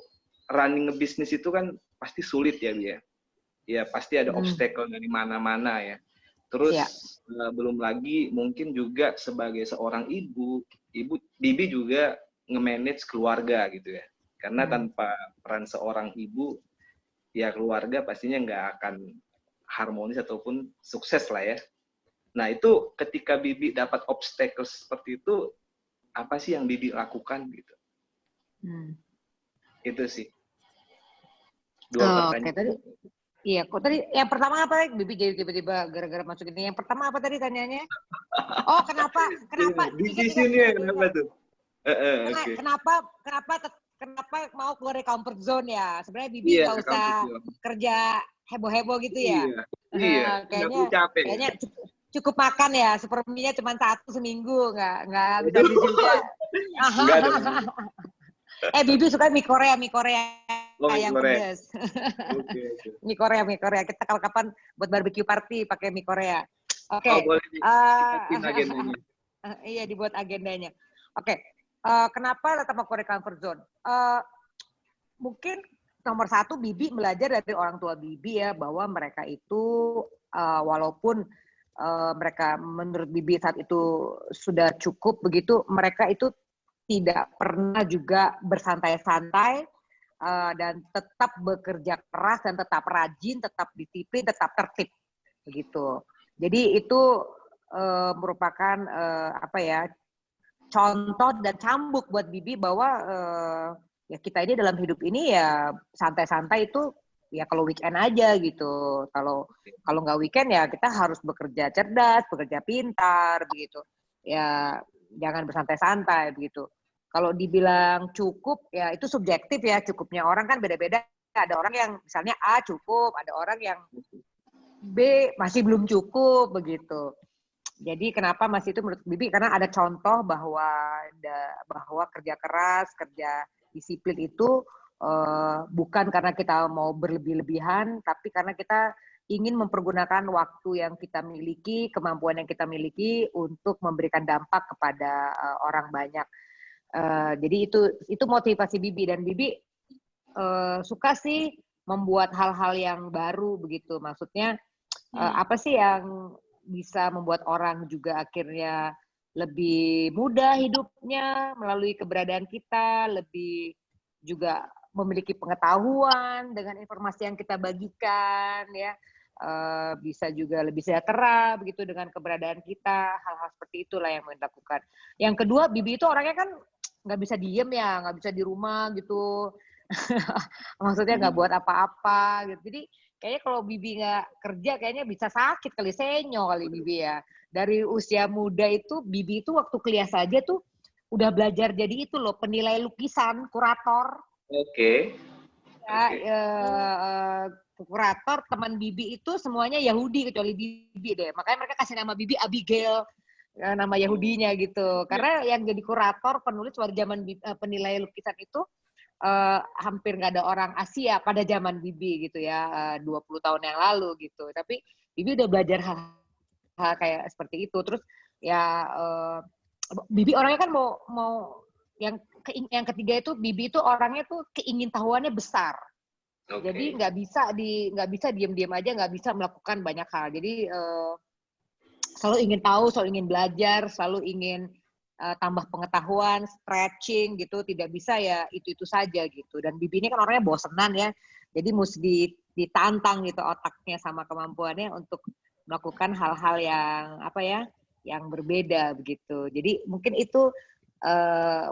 running a business itu kan pasti sulit ya, Bi ya. Ya pasti ada obstacle dari mana-mana ya. Terus belum lagi mungkin juga sebagai seorang ibu Bibi juga nge-manage keluarga gitu ya. Karena tanpa peran seorang ibu, ya keluarga pastinya nggak akan harmonis ataupun sukses lah ya. Nah itu ketika Bibi dapat obstacle seperti itu, apa sih yang Bibi lakukan gitu? Itu sih. Dua pertanyaan. Tadi, iya, kok tadi yang pertama apa? Bibi jadi tiba-tiba gara-gara masuk ini. Yang pertama apa tadi tanyanya? Oh, kenapa? Di sini kenapa tuh? Kenapa mau keluar dari comfort zone ya? Sebenarnya Bibi nggak usah kerja heboh-heboh gitu ya? Iya. Kayaknya cukup makan ya. Seperminya cuma 1 seminggu, nggak bisa beli juga. Bibi suka mie Korea yang pedas. Mie Korea. Kita kalau kapan buat barbecue party pakai mie Korea. Oke. Boleh agendanya. Iya, dibuat agendanya. Oke. Kenapa tetap mau keluar dari comfort zone? Mungkin nomor 1 Bibi belajar dari orang tua Bibi ya, bahwa mereka itu walaupun mereka menurut Bibi saat itu sudah cukup begitu, mereka itu tidak pernah juga bersantai-santai dan tetap bekerja keras dan tetap rajin, tetap disiplin, tetap tertib begitu. Jadi itu merupakan contoh dan cambuk buat Bibi bahwa ya kita ini dalam hidup ini ya santai-santai itu ya kalau weekend aja gitu. Kalau nggak weekend ya kita harus bekerja cerdas, bekerja pintar begitu. Ya jangan bersantai-santai begitu. Kalau dibilang cukup ya itu subjektif ya, cukupnya orang kan beda-beda. Ada orang yang misalnya A cukup, ada orang yang B masih belum cukup begitu. Jadi kenapa masih itu menurut Bibi? Karena ada contoh bahwa kerja keras, kerja disiplin itu bukan karena kita mau berlebih-lebihan, tapi karena kita ingin mempergunakan waktu yang kita miliki, kemampuan yang kita miliki untuk memberikan dampak kepada orang banyak. Jadi itu motivasi Bibi, dan Bibi suka sih membuat hal-hal yang baru begitu. Maksudnya apa sih yang bisa membuat orang juga akhirnya lebih mudah hidupnya melalui keberadaan kita, lebih juga memiliki pengetahuan dengan informasi yang kita bagikan ya. Bisa juga lebih sejahtera begitu dengan keberadaan kita. Hal-hal seperti itulah yang mau dilakukan. Yang kedua, Bibi itu orangnya kan nggak bisa diem ya, nggak bisa di rumah gitu. Maksudnya nggak buat apa-apa gitu. Jadi kayaknya kalau Bibi nggak kerja kayaknya bisa sakit kali, senyo kali Bibi ya. Dari usia muda itu, Bibi itu waktu kuliah saja tuh udah belajar jadi itu loh, penilai lukisan, kurator. Oke. Ya, kurator teman Bibi itu semuanya Yahudi kecuali Bibi deh. Makanya mereka kasih nama Bibi Abigail, nama Yahudinya gitu. Karena yang jadi kurator, penulis pada zaman penilai lukisan itu hampir nggak ada orang Asia pada zaman Bibi gitu ya, 20 tahun yang lalu gitu. Tapi Bibi udah belajar hal kayak seperti itu. Terus ya Bibi orangnya kan mau yang ketiga itu, Bibi itu orangnya tuh keingintahuannya besar. Okay. Jadi nggak bisa diam-diam aja, nggak bisa melakukan banyak hal. Jadi selalu ingin tahu, selalu ingin belajar, selalu ingin tambah pengetahuan, stretching gitu. Tidak bisa ya itu saja gitu. Dan Bibi ini kan orangnya bosenan ya. Jadi mesti ditantang gitu otaknya sama kemampuannya untuk melakukan hal-hal yang yang berbeda begitu. Jadi mungkin itu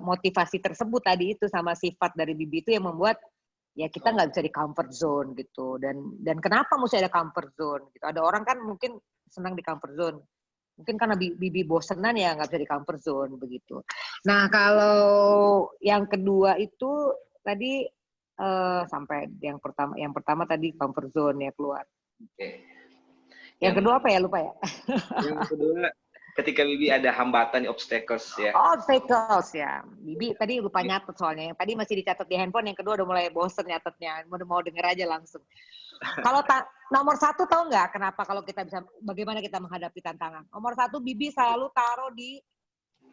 motivasi tersebut tadi itu sama sifat dari Bibi itu yang membuat ya kita nggak bisa di comfort zone gitu. Dan kenapa mesti ada comfort zone gitu? Ada orang kan mungkin senang di comfort zone. Mungkin karena Bibi bosenan ya nggak bisa di comfort zone begitu. Nah kalau yang kedua itu tadi sampai yang pertama tadi comfort zone ya keluar. Okay. Yang kedua apa ya, lupa ya? Yang kedua ketika Bibi ada hambatan, obstacles ya. Oh, obstacles ya. Bibi tadi lupa nyatet soalnya. Yang tadi masih dicatat di handphone, yang kedua udah mulai bosen nyatetnya. Mau denger aja langsung. Kalau nomor 1 tahu nggak kenapa kalau kita bisa, bagaimana kita menghadapi tantangan? Nomor 1, Bibi selalu taruh di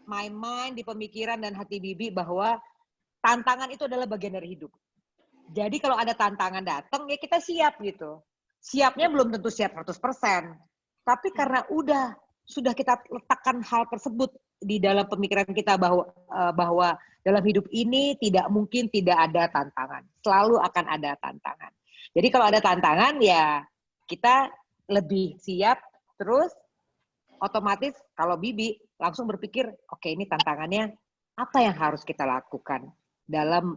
my mind, di pemikiran dan hati Bibi bahwa tantangan itu adalah bagian dari hidup. Jadi kalau ada tantangan datang ya kita siap gitu. Siapnya belum tentu siap 100%. Tapi karena sudah kita letakkan hal tersebut di dalam pemikiran kita bahwa dalam hidup ini tidak mungkin tidak ada tantangan. Selalu akan ada tantangan. Jadi kalau ada tantangan ya kita lebih siap, terus otomatis kalau Bibi langsung berpikir, oke, ini tantangannya apa yang harus kita lakukan dalam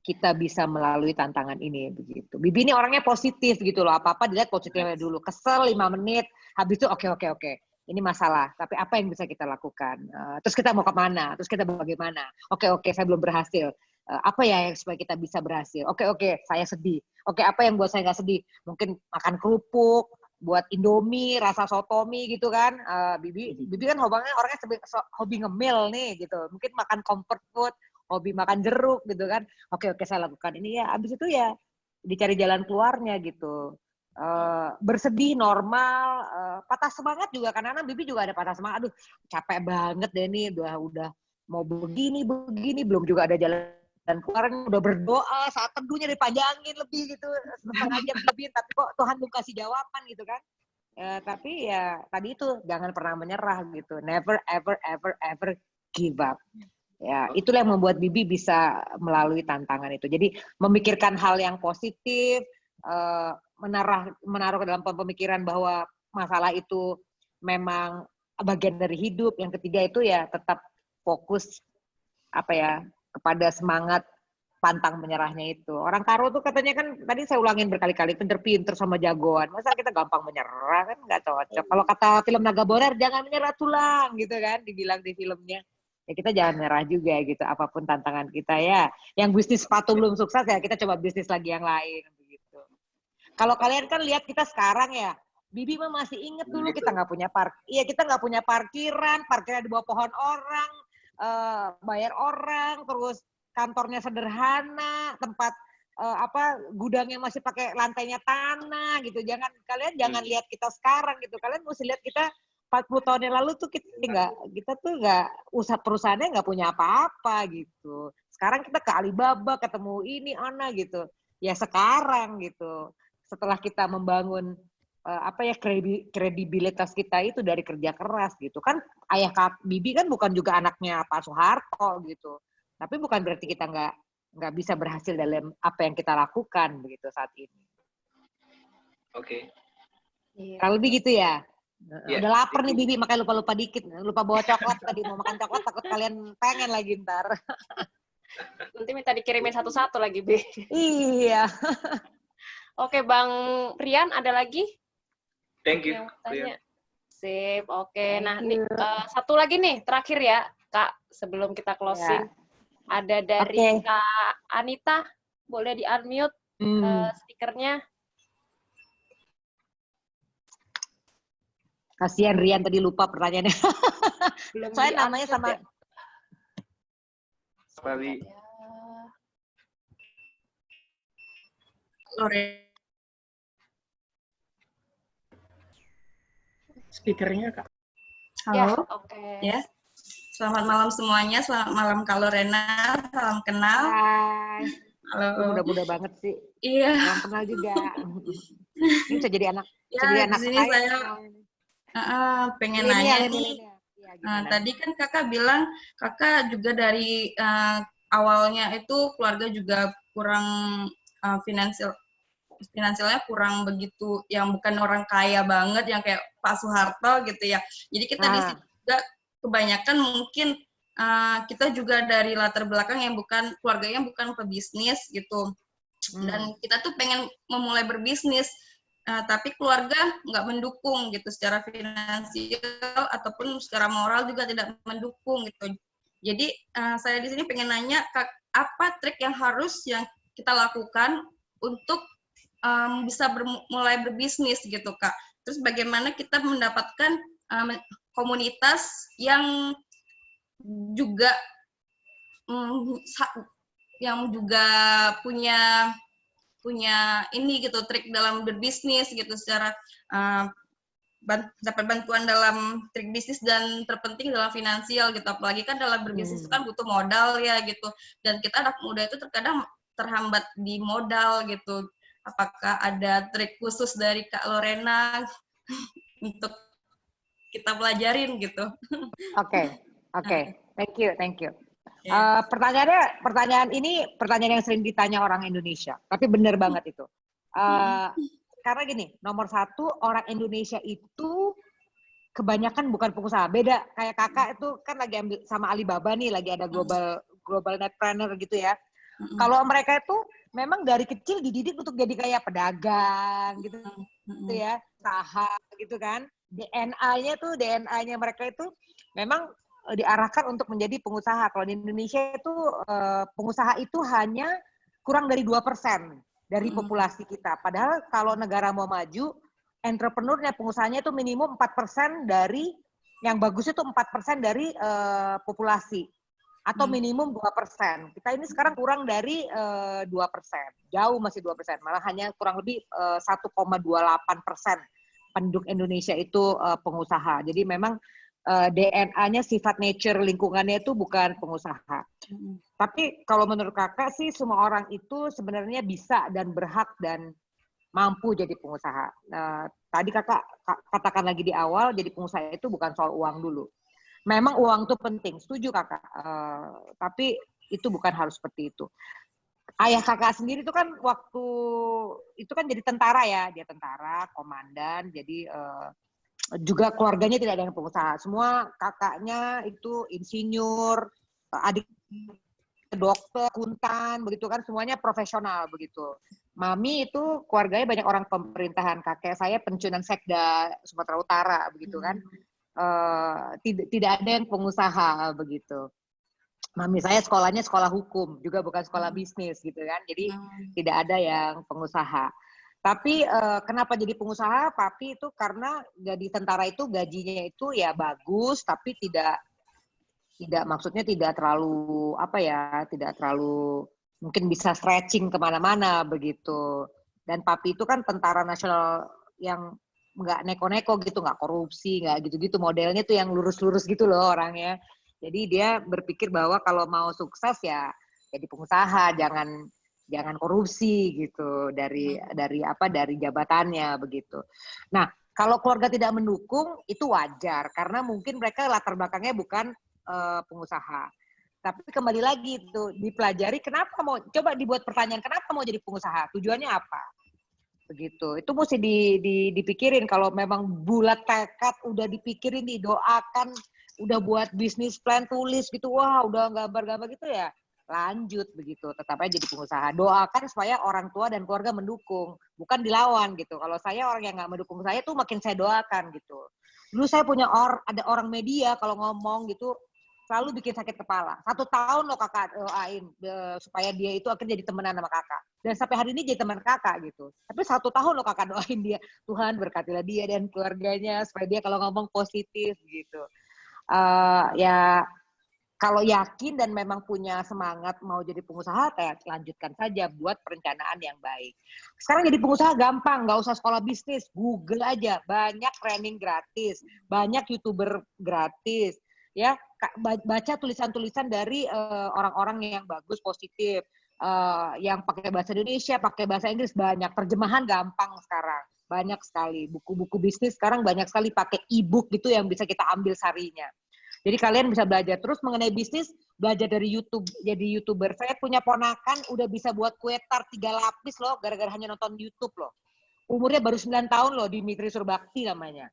kita bisa melalui tantangan ini begitu. Bibi ini orangnya positif gitu loh, apa-apa dilihat positifnya dulu. Kesel 5 menit, habis itu oke. Ini masalah, tapi apa yang bisa kita lakukan? Terus kita mau kemana? Terus kita bagaimana? Oke, saya belum berhasil. Apa ya yang supaya kita bisa berhasil? Oke, saya sedih. Oke, apa yang buat saya nggak sedih? Mungkin makan kerupuk, buat Indomie, rasa sotomi gitu kan. Bibi kan orangnya hobi ngemil nih gitu. Mungkin makan comfort food, hobi makan jeruk gitu kan. Oke, saya lakukan ini ya. Abis itu ya dicari jalan keluarnya gitu. Bersedih normal, patah semangat juga karena Bibi juga ada patah semangat. Aduh, capek banget deh nih, udah mau begini belum juga ada jalan keluar, udah berdoa saat teduhnya dipanjangin lebih gitu, setengah jam lebih, tapi kok Tuhan belum kasih jawaban gitu kan. Tapi ya tadi itu jangan pernah menyerah gitu, never ever give up. Ya, itulah yang membuat Bibi bisa melalui tantangan itu. Jadi memikirkan hal yang positif, menaruh ke dalam pemikiran bahwa masalah itu memang bagian dari hidup. Yang ketiga itu ya tetap fokus kepada semangat pantang menyerahnya itu. Orang Karo tuh katanya kan tadi saya ulangin berkali-kali, pinter sama jagoan. Masa kita gampang menyerah, kan nggak cocok. Kalau kata film Naga Bonar, jangan menyerah tulang gitu kan, dibilang di filmnya. Ya kita jangan menyerah juga gitu, apapun tantangan kita ya. Yang bisnis sepatu belum sukses ya kita coba bisnis lagi yang lain begitu. Kalau kalian kan lihat kita sekarang ya, Bibi mah masih inget dulu kita nggak punya parkiran di bawah pohon orang, bayar orang, terus kantornya sederhana, tempat gudangnya masih pakai lantainya tanah gitu. Kalian jangan lihat kita sekarang gitu. Kalian mesti lihat kita 40 tahun yang lalu tuh kita tuh nggak, perusahaannya nggak punya apa-apa gitu. Sekarang kita ke Alibaba ketemu ini gitu. Ya sekarang gitu. Setelah kita membangun kredibilitas kita itu dari kerja keras gitu kan. Ayah Kak Bibi kan bukan juga anaknya Pak Soeharto gitu. Tapi bukan berarti kita nggak bisa berhasil dalam apa yang kita lakukan begitu saat ini. Oke. Kalau lebih gitu ya. Udah lapar nih Bibi, makanya lupa dikit. Lupa bawa coklat tadi, mau makan coklat takut kalian pengen lagi ntar. Nanti minta dikirimin satu-satu lagi, Bi. Iya. Oke, Bang Rian, ada lagi? Thank you. Yang Rian. tanya. Sip, oke. Nah, Thank you. satu lagi nih, terakhir ya, Kak, sebelum kita closing. Ada dari Kak Anita, boleh di-unmute stikernya. Kasihan Rian tadi lupa pertanyaannya. Saya namanya sama... Sekali. Speakernya Kak. Halo. Ya, oke. Ya. Selamat malam semuanya. Selamat malam Kak Lorena. Salam kenal. Hai. Halo. Mudah-mudah banget sih. Iya. Salam kenal juga. Ini bisa jadi anak. Ya, jadi di anak sini saya pengen nanya nih. Tadi kan kakak bilang kakak juga dari awalnya itu keluarga juga kurang finansialnya kurang begitu, yang bukan orang kaya banget yang kayak Pak Soeharto gitu ya. Jadi kita di sini juga kebanyakan mungkin kita juga dari latar belakang yang bukan keluarganya bukan pebisnis gitu. Dan kita tuh pengen memulai berbisnis. Tapi keluarga nggak mendukung gitu secara finansial ataupun secara moral juga tidak mendukung gitu. Jadi saya di sini pengen nanya apa trik yang harus yang kita lakukan untuk bisa mulai berbisnis gitu Kak. Terus bagaimana kita mendapatkan komunitas yang juga punya ini gitu trik dalam berbisnis gitu secara dapat bantuan dalam trik bisnis dan terpenting dalam finansial gitu, apalagi kan dalam berbisnis itu kan butuh modal ya gitu, dan kita anak muda itu terkadang terhambat di modal gitu. Apakah ada trik khusus dari Kak Lorena untuk kita pelajarin gitu? Oke. Thank you. Pertanyaan ini pertanyaan yang sering ditanya orang Indonesia, tapi benar banget itu. Karena gini, nomor satu, orang Indonesia itu kebanyakan bukan pengusaha. Beda kayak kakak itu kan lagi ambil sama Alibaba nih, lagi ada global netpreneur gitu ya. Kalau mereka itu memang dari kecil dididik untuk jadi kayak pedagang gitu ya, usaha gitu kan. DNA-nya mereka itu memang diarahkan untuk menjadi pengusaha. Kalau di Indonesia itu pengusaha itu hanya kurang dari 2% dari populasi kita. Padahal kalau negara mau maju, entrepreneurnya, pengusahanya itu minimum 4% dari, yang bagus itu 4% dari populasi. Atau minimum 2%. Kita ini sekarang kurang dari 2%. Jauh masih 2%. Malah hanya kurang lebih 1,28% penduduk Indonesia itu pengusaha. Jadi memang DNA-nya, sifat nature lingkungannya itu bukan pengusaha. Tapi kalau menurut kakak sih semua orang itu sebenarnya bisa dan berhak dan mampu jadi pengusaha. Tadi kakak katakan lagi di awal, jadi pengusaha itu bukan soal uang dulu. Memang uang itu penting, setuju kakak. Tapi itu bukan harus seperti itu. Ayah kakak sendiri itu kan waktu itu kan jadi tentara ya, dia tentara, komandan, jadi juga keluarganya tidak ada yang pengusaha. Semua kakaknya itu insinyur, adik dokter, akuntan, begitu kan, semuanya profesional begitu. Mami itu keluarganya banyak orang pemerintahan, kakek saya pensiunan Sekda Sumatera Utara begitu kan. Tidak ada yang pengusaha begitu. Mami saya sekolahnya sekolah hukum, juga bukan sekolah bisnis gitu kan. Jadi tidak ada yang pengusaha. Tapi kenapa jadi pengusaha? Papi itu karena jadi tentara itu gajinya itu ya bagus, tapi tidak maksudnya tidak terlalu tidak terlalu mungkin bisa stretching kemana-mana begitu. Dan papi itu kan tentara nasional yang nggak neko-neko gitu, nggak korupsi, nggak gitu-gitu, modelnya tuh yang lurus-lurus gitu loh orangnya. Jadi dia berpikir bahwa kalau mau sukses ya jadi pengusaha, jangan korupsi gitu dari jabatannya begitu. Nah, kalau keluarga tidak mendukung itu wajar karena mungkin mereka latar belakangnya bukan pengusaha. Tapi kembali lagi itu dipelajari kenapa mau, coba dibuat pertanyaan kenapa mau jadi pengusaha, tujuannya apa? Begitu. Itu mesti dipikirin. Kalau memang bulat tekad udah dipikirin, didoakan, udah buat bisnis plan tulis gitu, wah udah gambar-gambar gitu ya. lanjut begitu, tetap aja jadi pengusaha. Doakan supaya orang tua dan keluarga mendukung, bukan dilawan gitu. Kalau saya orang yang nggak mendukung saya tuh makin saya doakan gitu. Dulu saya punya ada orang media kalau ngomong gitu selalu bikin sakit kepala. 1 tahun loh kakak doain supaya dia itu akhirnya jadi temenan sama kakak. Dan sampai hari ini jadi teman kakak gitu. Tapi 1 tahun loh kakak doain dia, Tuhan berkatilah dia dan keluarganya supaya dia kalau ngomong positif gitu. Ya kalau yakin dan memang punya semangat mau jadi pengusaha, lanjutkan saja buat perencanaan yang baik. Sekarang jadi pengusaha gampang, nggak usah sekolah bisnis, Google aja, banyak training gratis, banyak YouTuber gratis, ya baca tulisan-tulisan dari orang-orang yang bagus, positif, yang pakai bahasa Indonesia, pakai bahasa Inggris, banyak terjemahan gampang sekarang, banyak sekali buku-buku bisnis sekarang banyak sekali pakai e-book gitu yang bisa kita ambil sarinya. Jadi kalian bisa belajar terus mengenai bisnis, belajar dari YouTube, jadi YouTuber. Saya punya ponakan udah bisa buat kue tart 3 lapis loh, gara-gara hanya nonton YouTube loh. Umurnya baru 9 tahun loh, Dimitri Surbakti namanya.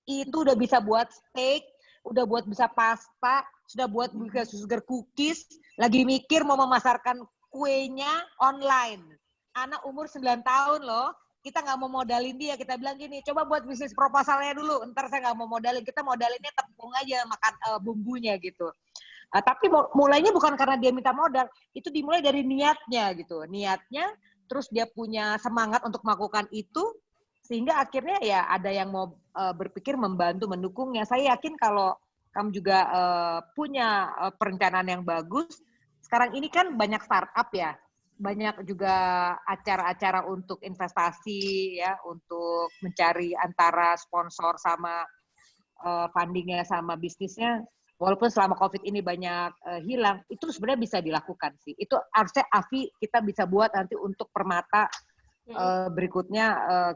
Itu udah bisa buat steak, udah buat bisa pasta, sudah buat bisa sugar cookies, lagi mikir mau memasarkan kuenya online. Anak umur 9 tahun loh. Kita nggak mau modalin dia, kita bilang gini, coba buat bisnis proposalnya dulu, ntar saya nggak mau modalin, kita modalinnya tepung aja, makan bumbunya gitu. Tapi mulainya bukan karena dia minta modal, itu dimulai dari niatnya gitu, niatnya, terus dia punya semangat untuk melakukan itu, sehingga akhirnya ya ada yang mau berpikir membantu, mendukungnya. Saya yakin kalau kamu juga punya perencanaan yang bagus, sekarang ini kan banyak startup ya, banyak juga acara-acara untuk investasi ya, untuk mencari antara sponsor sama fundingnya sama bisnisnya. Walaupun selama COVID ini banyak hilang, itu sebenarnya bisa dilakukan sih. Itu harusnya Afi kita bisa buat nanti untuk Permata berikutnya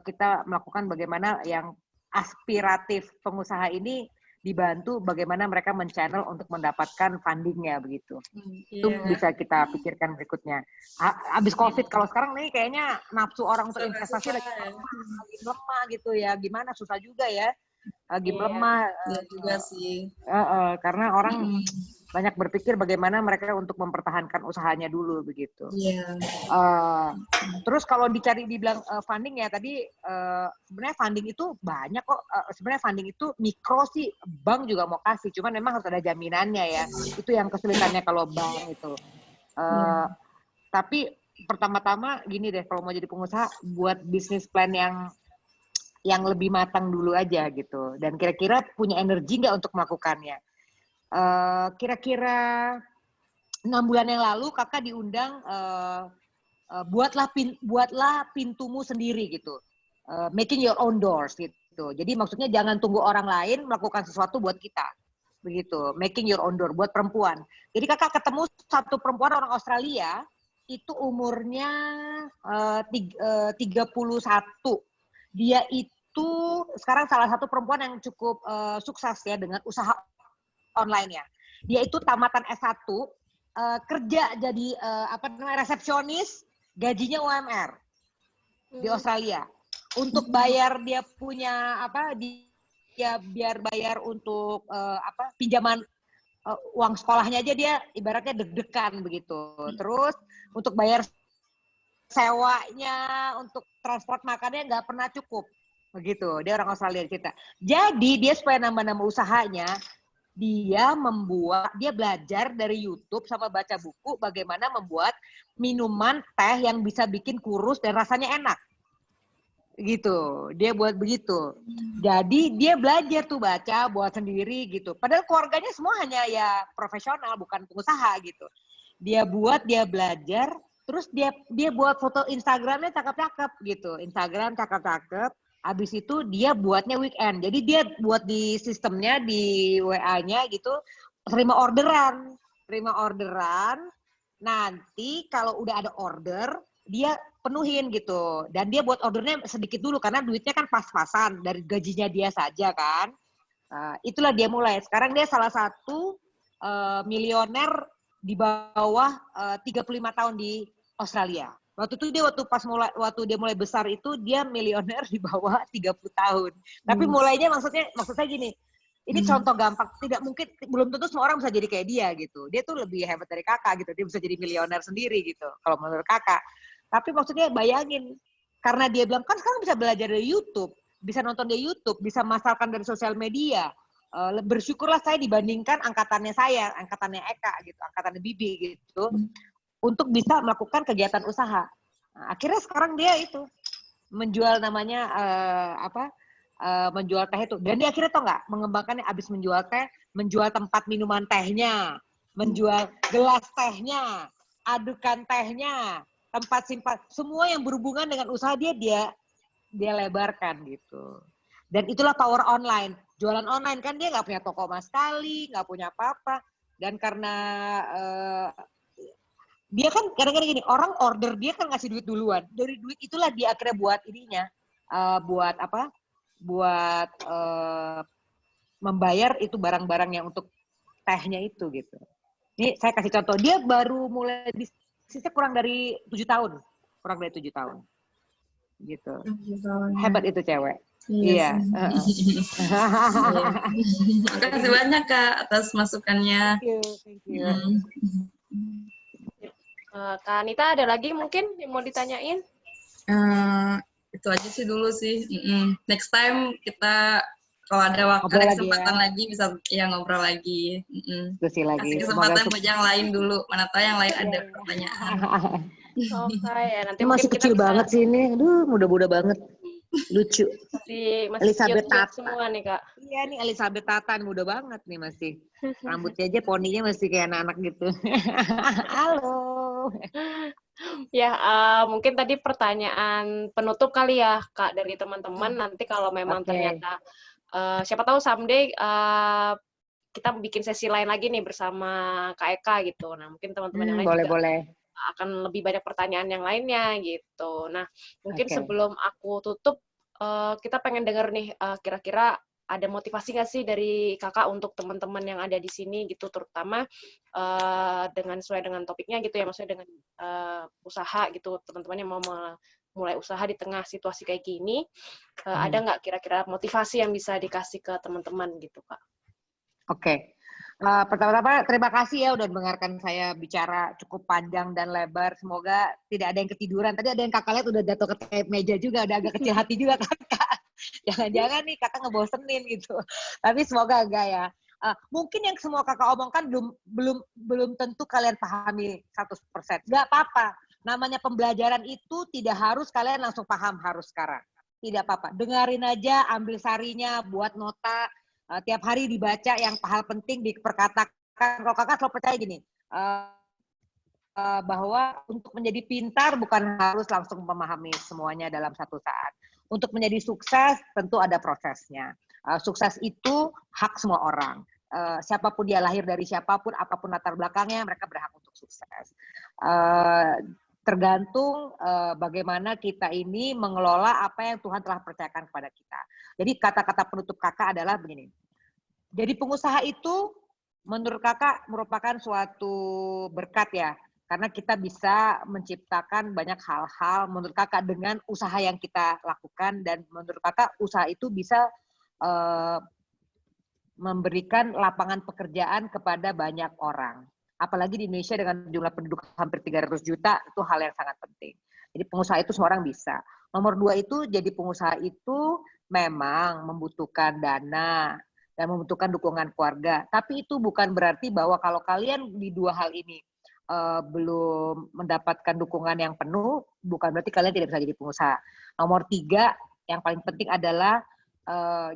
kita melakukan bagaimana yang aspiratif pengusaha ini dibantu bagaimana mereka men-channel untuk mendapatkan fundingnya begitu. Itu bisa kita pikirkan berikutnya. Habis COVID, kalau sekarang nih kayaknya nafsu orang untuk investasi lagi lemah gitu ya. Gimana, susah juga ya. Lagi melemah. juga sih. Karena orang banyak berpikir bagaimana mereka untuk mempertahankan usahanya dulu begitu. Terus kalau dibilang funding ya tadi sebenarnya funding itu banyak kok. Sebenarnya funding itu mikro sih bank juga mau kasih, cuman memang harus ada jaminannya ya. Itu yang kesulitannya kalau bank itu. Tapi pertama-tama gini deh, kalau mau jadi pengusaha buat bisnis plan yang lebih matang dulu aja gitu. Dan kira-kira punya energi nggak untuk melakukannya. Kira-kira 6 bulan yang lalu kakak diundang buatlah pintumu sendiri gitu, making your own doors gitu. Jadi maksudnya jangan tunggu orang lain melakukan sesuatu buat kita, begitu. Making your own door buat perempuan. Jadi kakak ketemu satu perempuan orang Australia, itu umurnya 31. Dia itu sekarang salah satu perempuan yang cukup sukses ya dengan usaha online-nya. Dia itu tamatan S1, kerja jadi resepsionis, gajinya UMR di Australia. Untuk bayar dia punya dia biar bayar untuk pinjaman uang sekolahnya aja dia ibaratnya deg-degan begitu. Terus untuk bayar sewanya, untuk transport makannya nggak pernah cukup begitu. Dia orang Australia kita. Jadi dia supaya nambah-nambah usahanya, dia belajar dari YouTube sama baca buku bagaimana membuat minuman teh yang bisa bikin kurus dan rasanya enak. Gitu. Dia buat begitu. Jadi dia belajar tuh baca, buat sendiri gitu. Padahal keluarganya semua hanya ya profesional, bukan pengusaha gitu. Dia belajar, terus dia buat foto Instagramnya cakep-cakep gitu. Instagram cakep-cakep. Habis itu dia buatnya weekend. Jadi dia buat di sistemnya, di WA-nya gitu, terima orderan. Nanti kalau udah ada order, dia penuhin gitu. Dan dia buat ordernya sedikit dulu, karena duitnya kan pas-pasan dari gajinya dia saja kan. Itulah dia mulai. Sekarang dia salah satu milioner di bawah 35 tahun di Australia. Waktu itu dia waktu dia mulai besar itu dia milioner di bawah 30 tahun. Tapi mulainya maksud saya gini, Ini contoh gampang, tidak mungkin, belum tentu semua orang bisa jadi kayak dia gitu. Dia tuh lebih hebat dari kakak gitu, dia bisa jadi milioner sendiri gitu, kalau menurut kakak. Tapi maksudnya bayangin, karena dia bilang, kan sekarang bisa belajar dari YouTube, bisa nonton dari YouTube, bisa masalkan dari sosial media. Bersyukurlah saya dibandingkan angkatannya saya, angkatannya Eka gitu, angkatannya Bibi gitu, untuk bisa melakukan kegiatan usaha. Nah, akhirnya sekarang dia itu, menjual namanya, menjual teh itu. Dan dia akhirnya tau nggak, mengembangkannya abis menjual teh, menjual tempat minuman tehnya, menjual gelas tehnya, adukan tehnya, tempat simpan, semua yang berhubungan dengan usaha dia lebarkan gitu. Dan itulah power online. Jualan online kan dia nggak punya toko sama sekali, nggak punya apa-apa. Dan karena dia kan kadang-kadang gini, orang order dia kan ngasih duit duluan. Dari duit itulah dia akhirnya buat ininya, buat membayar itu barang-barang yang untuk tehnya itu gitu. Ini saya kasih contoh, dia baru mulai bisnisnya kurang dari 7 tahun. Kurang dari 7 tahun. Gitu. Hebat itu cewek. Iya. Makasih banyak Kak atas masukannya. Thank you. Kak Anita ada lagi mungkin yang mau ditanyain? Itu aja sih dulu sih. Next time kita kalau ada waktu, ada kesempatan lagi bisa ya ngobrol lagi. Diskusi lagi. Kasih kesempatan buat yang lain dulu. Mana tahu yang lain ada pertanyaan. Oke, ya nanti masih kecil banget sih ini. Aduh, muda-muda banget. Lucu. Masih Elizabeth Tata semua nih Kak. Iya nih Elizabeth Tata muda banget nih masih. Rambutnya aja poninya masih kayak anak-anak gitu. Halo. Ya, mungkin tadi pertanyaan penutup kali ya Kak dari teman-teman. Nanti kalau memang ternyata siapa tahu someday kita bikin sesi lain lagi nih bersama Kak Eka gitu. Nah, mungkin teman-teman yang lain boleh. Akan lebih banyak pertanyaan yang lainnya gitu. Nah, mungkin sebelum aku tutup, kita pengen denger nih, kira-kira ada motivasi nggak sih dari kakak untuk teman-teman yang ada di sini gitu, terutama sesuai dengan topiknya gitu ya, maksudnya dengan usaha gitu, teman-teman yang mau mulai usaha di tengah situasi kayak gini, ada nggak kira-kira motivasi yang bisa dikasih ke teman-teman gitu, Kak? Oke. Pertama-tama terima kasih ya udah mendengarkan saya bicara cukup panjang dan lebar. Semoga tidak ada yang ketiduran. Tadi ada yang kakak lihat udah jatuh ke meja juga, udah agak kecil hati juga kakak. Jangan-jangan nih kakak ngebosenin gitu. Tapi semoga enggak ya. Mungkin yang semua kakak omongkan belum tentu kalian pahami 100%. Nggak apa-apa. Namanya pembelajaran itu tidak harus kalian langsung paham harus sekarang. Tidak apa-apa. Dengerin aja, ambil sarinya, buat nota. Tiap hari dibaca yang hal penting diperkatakan. Kalau kakak selalu percaya gini, bahwa untuk menjadi pintar bukan harus langsung memahami semuanya dalam satu saat. Untuk menjadi sukses tentu ada prosesnya. Sukses itu hak semua orang. Siapapun dia lahir dari siapapun, apapun latar belakangnya, mereka berhak untuk sukses. Tergantung bagaimana kita ini mengelola apa yang Tuhan telah percayakan kepada kita. Jadi kata-kata penutup kakak adalah begini. Jadi pengusaha itu menurut kakak merupakan suatu berkat ya. Karena kita bisa menciptakan banyak hal-hal menurut kakak dengan usaha yang kita lakukan. Dan menurut kakak usaha itu bisa memberikan lapangan pekerjaan kepada banyak orang. Apalagi di Indonesia dengan jumlah penduduk hampir 300 juta, itu hal yang sangat penting. Jadi pengusaha itu semua orang bisa. Nomor 2 itu, jadi pengusaha itu memang membutuhkan dana dan membutuhkan dukungan keluarga. Tapi itu bukan berarti bahwa kalau kalian di dua hal ini belum mendapatkan dukungan yang penuh, bukan berarti kalian tidak bisa jadi pengusaha. Nomor 3, yang paling penting adalah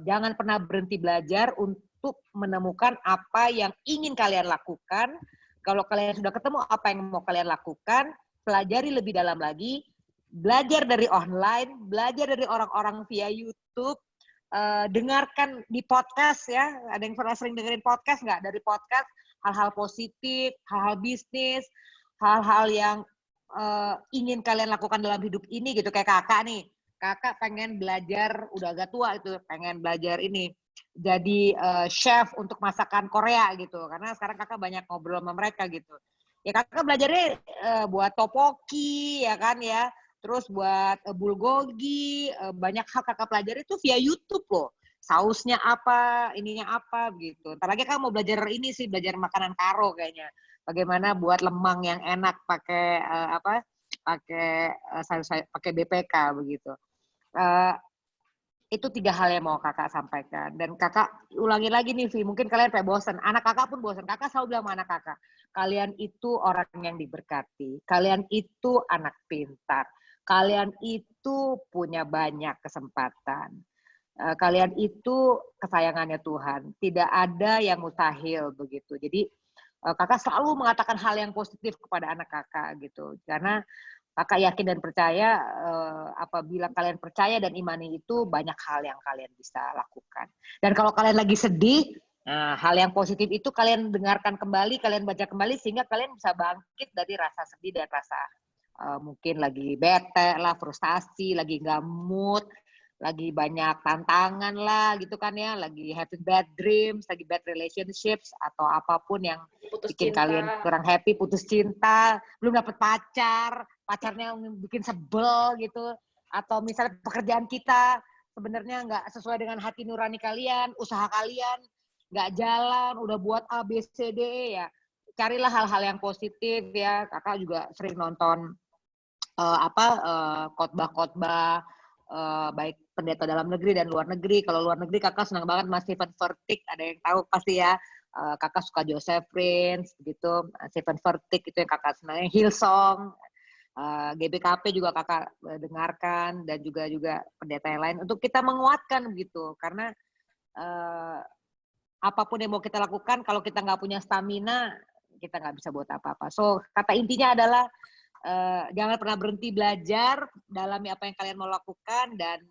jangan pernah berhenti belajar untuk menemukan apa yang ingin kalian lakukan. Kalau kalian sudah ketemu apa yang mau kalian lakukan, pelajari lebih dalam lagi, belajar dari online, belajar dari orang-orang via YouTube, dengarkan di podcast ya. Ada yang pernah sering dengerin podcast nggak? Dari podcast, hal-hal positif, hal-hal bisnis, hal-hal yang ingin kalian lakukan dalam hidup ini gitu. Kayak kakak nih, kakak pengen belajar, udah agak tua itu, pengen belajar ini. Jadi chef untuk masakan Korea gitu, karena sekarang kakak banyak ngobrol sama mereka gitu. Ya kakak belajarnya buat topoki ya kan ya, terus buat bulgogi, banyak hal kakak pelajari itu via YouTube loh. sausnya apa, ininya apa gitu. Ntar lagi kan mau belajar ini sih, belajar makanan karo kayaknya. Bagaimana buat lemang yang enak pakai pakai BPK begitu. Itu 3 hal yang mau kakak sampaikan. Dan kakak ulangi lagi nih, Vi, mungkin kalian kayak bosan. Anak kakak pun bosan. Kakak selalu bilang sama anak kakak, kalian itu orang yang diberkati. Kalian itu anak pintar. Kalian itu punya banyak kesempatan. Kalian itu kesayangannya Tuhan. Tidak ada yang mustahil begitu. Jadi kakak selalu mengatakan hal yang positif kepada anak kakak gitu. Karena kakak yakin dan percaya apabila kalian percaya dan imani itu banyak hal yang kalian bisa lakukan. Dan kalau kalian lagi sedih, hal yang positif itu kalian dengarkan kembali, kalian baca kembali sehingga kalian bisa bangkit dari rasa sedih dan rasa mungkin lagi bete lah, frustasi, lagi nggak mood, lagi banyak tantangan lah gitu kan ya, lagi having bad dreams, lagi bad relationships atau apapun yang Putus bikin cinta. kalian kurang happy, putus cinta, belum dapet pacarnya yang bikin sebel gitu, atau misalnya pekerjaan kita sebenarnya nggak sesuai dengan hati nurani kalian, usaha kalian nggak jalan, udah buat A, B, C, D, E ya, carilah hal-hal yang positif ya. Kakak juga sering nonton khotbah-khotbah baik pendeta dalam negeri dan luar negeri. Kalau luar negeri kakak senang banget Mas Stephen Furtick, ada yang tahu pasti ya. Kakak suka Joseph Prince begitu, Stephen Furtick itu yang kakak senang, Hillsong, GBKP juga kakak dengarkan, dan juga pendeta yang lain untuk kita menguatkan begitu. Karena apapun yang mau kita lakukan, kalau kita nggak punya stamina, kita nggak bisa buat apa-apa. So kata intinya adalah jangan pernah berhenti belajar, dalami apa yang kalian mau lakukan, dan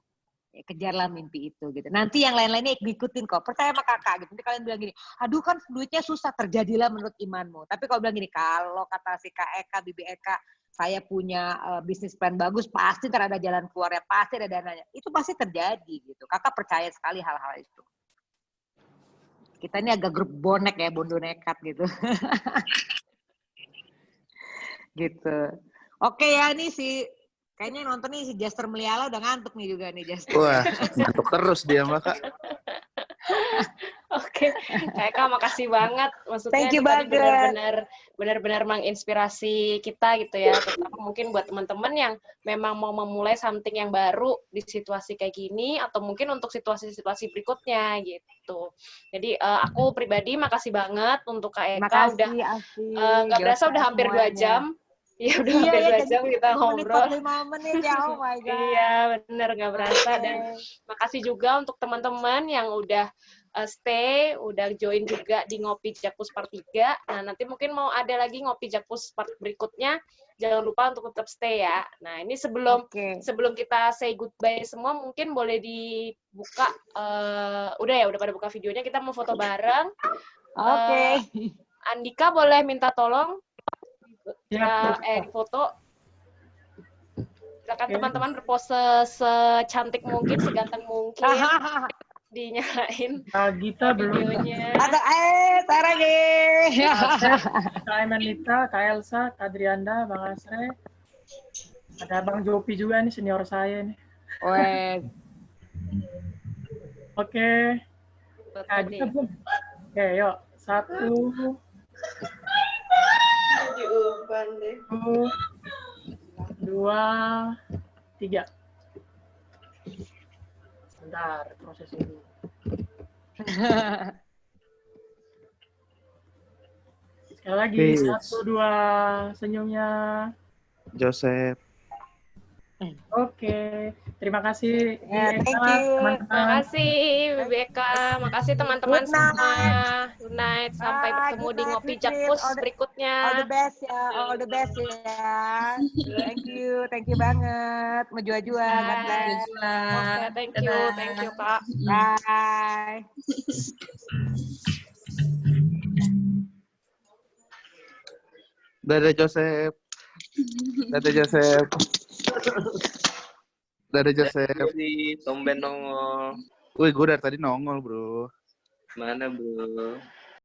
ya, kejarlah mimpi itu gitu. Nanti yang lain-lainnya ngikutin kok. Percaya sama kakak gitu. Nanti kalian bilang gini, aduh kan duitnya susah, terjadilah menurut imanmu. Tapi kalau bilang gini, kalau kata si Kak Eka, Bibi Eka, saya punya bisnis plan bagus, pasti ntar ada jalan keluarnya, pasti ada dananya. Itu pasti terjadi gitu. Kakak percaya sekali hal-hal itu. Kita ini agak grup bonek ya, bondo nekat gitu. Gitu. Oke ya, ini kayaknya nonton nih si Jaster Meliala udah ngantuk nih juga nih Jaster. Wah, ngantuk terus dia mah Kak. Oke, Kak, makasih banget. Maksudnya Thank you itu tadi banget. benar-benar menginspirasi kita gitu ya. Terutama mungkin buat teman-teman yang memang mau memulai something yang baru di situasi kayak gini, atau mungkin untuk situasi-situasi berikutnya gitu. Jadi aku pribadi makasih banget untuk Kak Eka. Makasih, udah nggak berasa udah hampir 2 jam. Ya udah hampir 2 jam kita ngobrol. 5 menit ya, oh my God. Iya, bener, nggak berasa. Dan makasih juga untuk teman-teman yang udah stay, udah join juga di Ngopi Jakpus Part 3. Nah, nanti mungkin mau ada lagi Ngopi Jakpus Part berikutnya. Jangan lupa untuk tetap stay ya. Nah, ini sebelum kita say goodbye semua, mungkin boleh dibuka. Udah pada buka videonya, kita mau foto bareng. Oke. Andika boleh minta tolong foto. Silakan teman-teman berpose secantik mungkin, seganteng mungkin. Dinyalain Gita belum. Ada Sarage. Kak Emanita, Kak Elsa, Kak Adrianda, Bang Asre. Ada Bang Jopi juga nih, senior saya nih. Oke. Kak Gita belum? Oke, yuk. 1. 2, 3. Sebentar, proses dulu. Sekali lagi, 1, 2, senyumnya. Joseph. Oke, terima kasih. Thank you. Terima kasih, Beka. Makasih teman-teman semua. Good night. Sampai bertemu di Ngopi Jakpus berikutnya. All the best ya, Thank you banget. Menjua-jua. Oke, thank you Kak. Bye. Dadah Joseph. Dadah Joseph. Dadah Joseph. Jadi, tumben nongol. Wih, gue dari tadi nongol, bro. Mana, bro?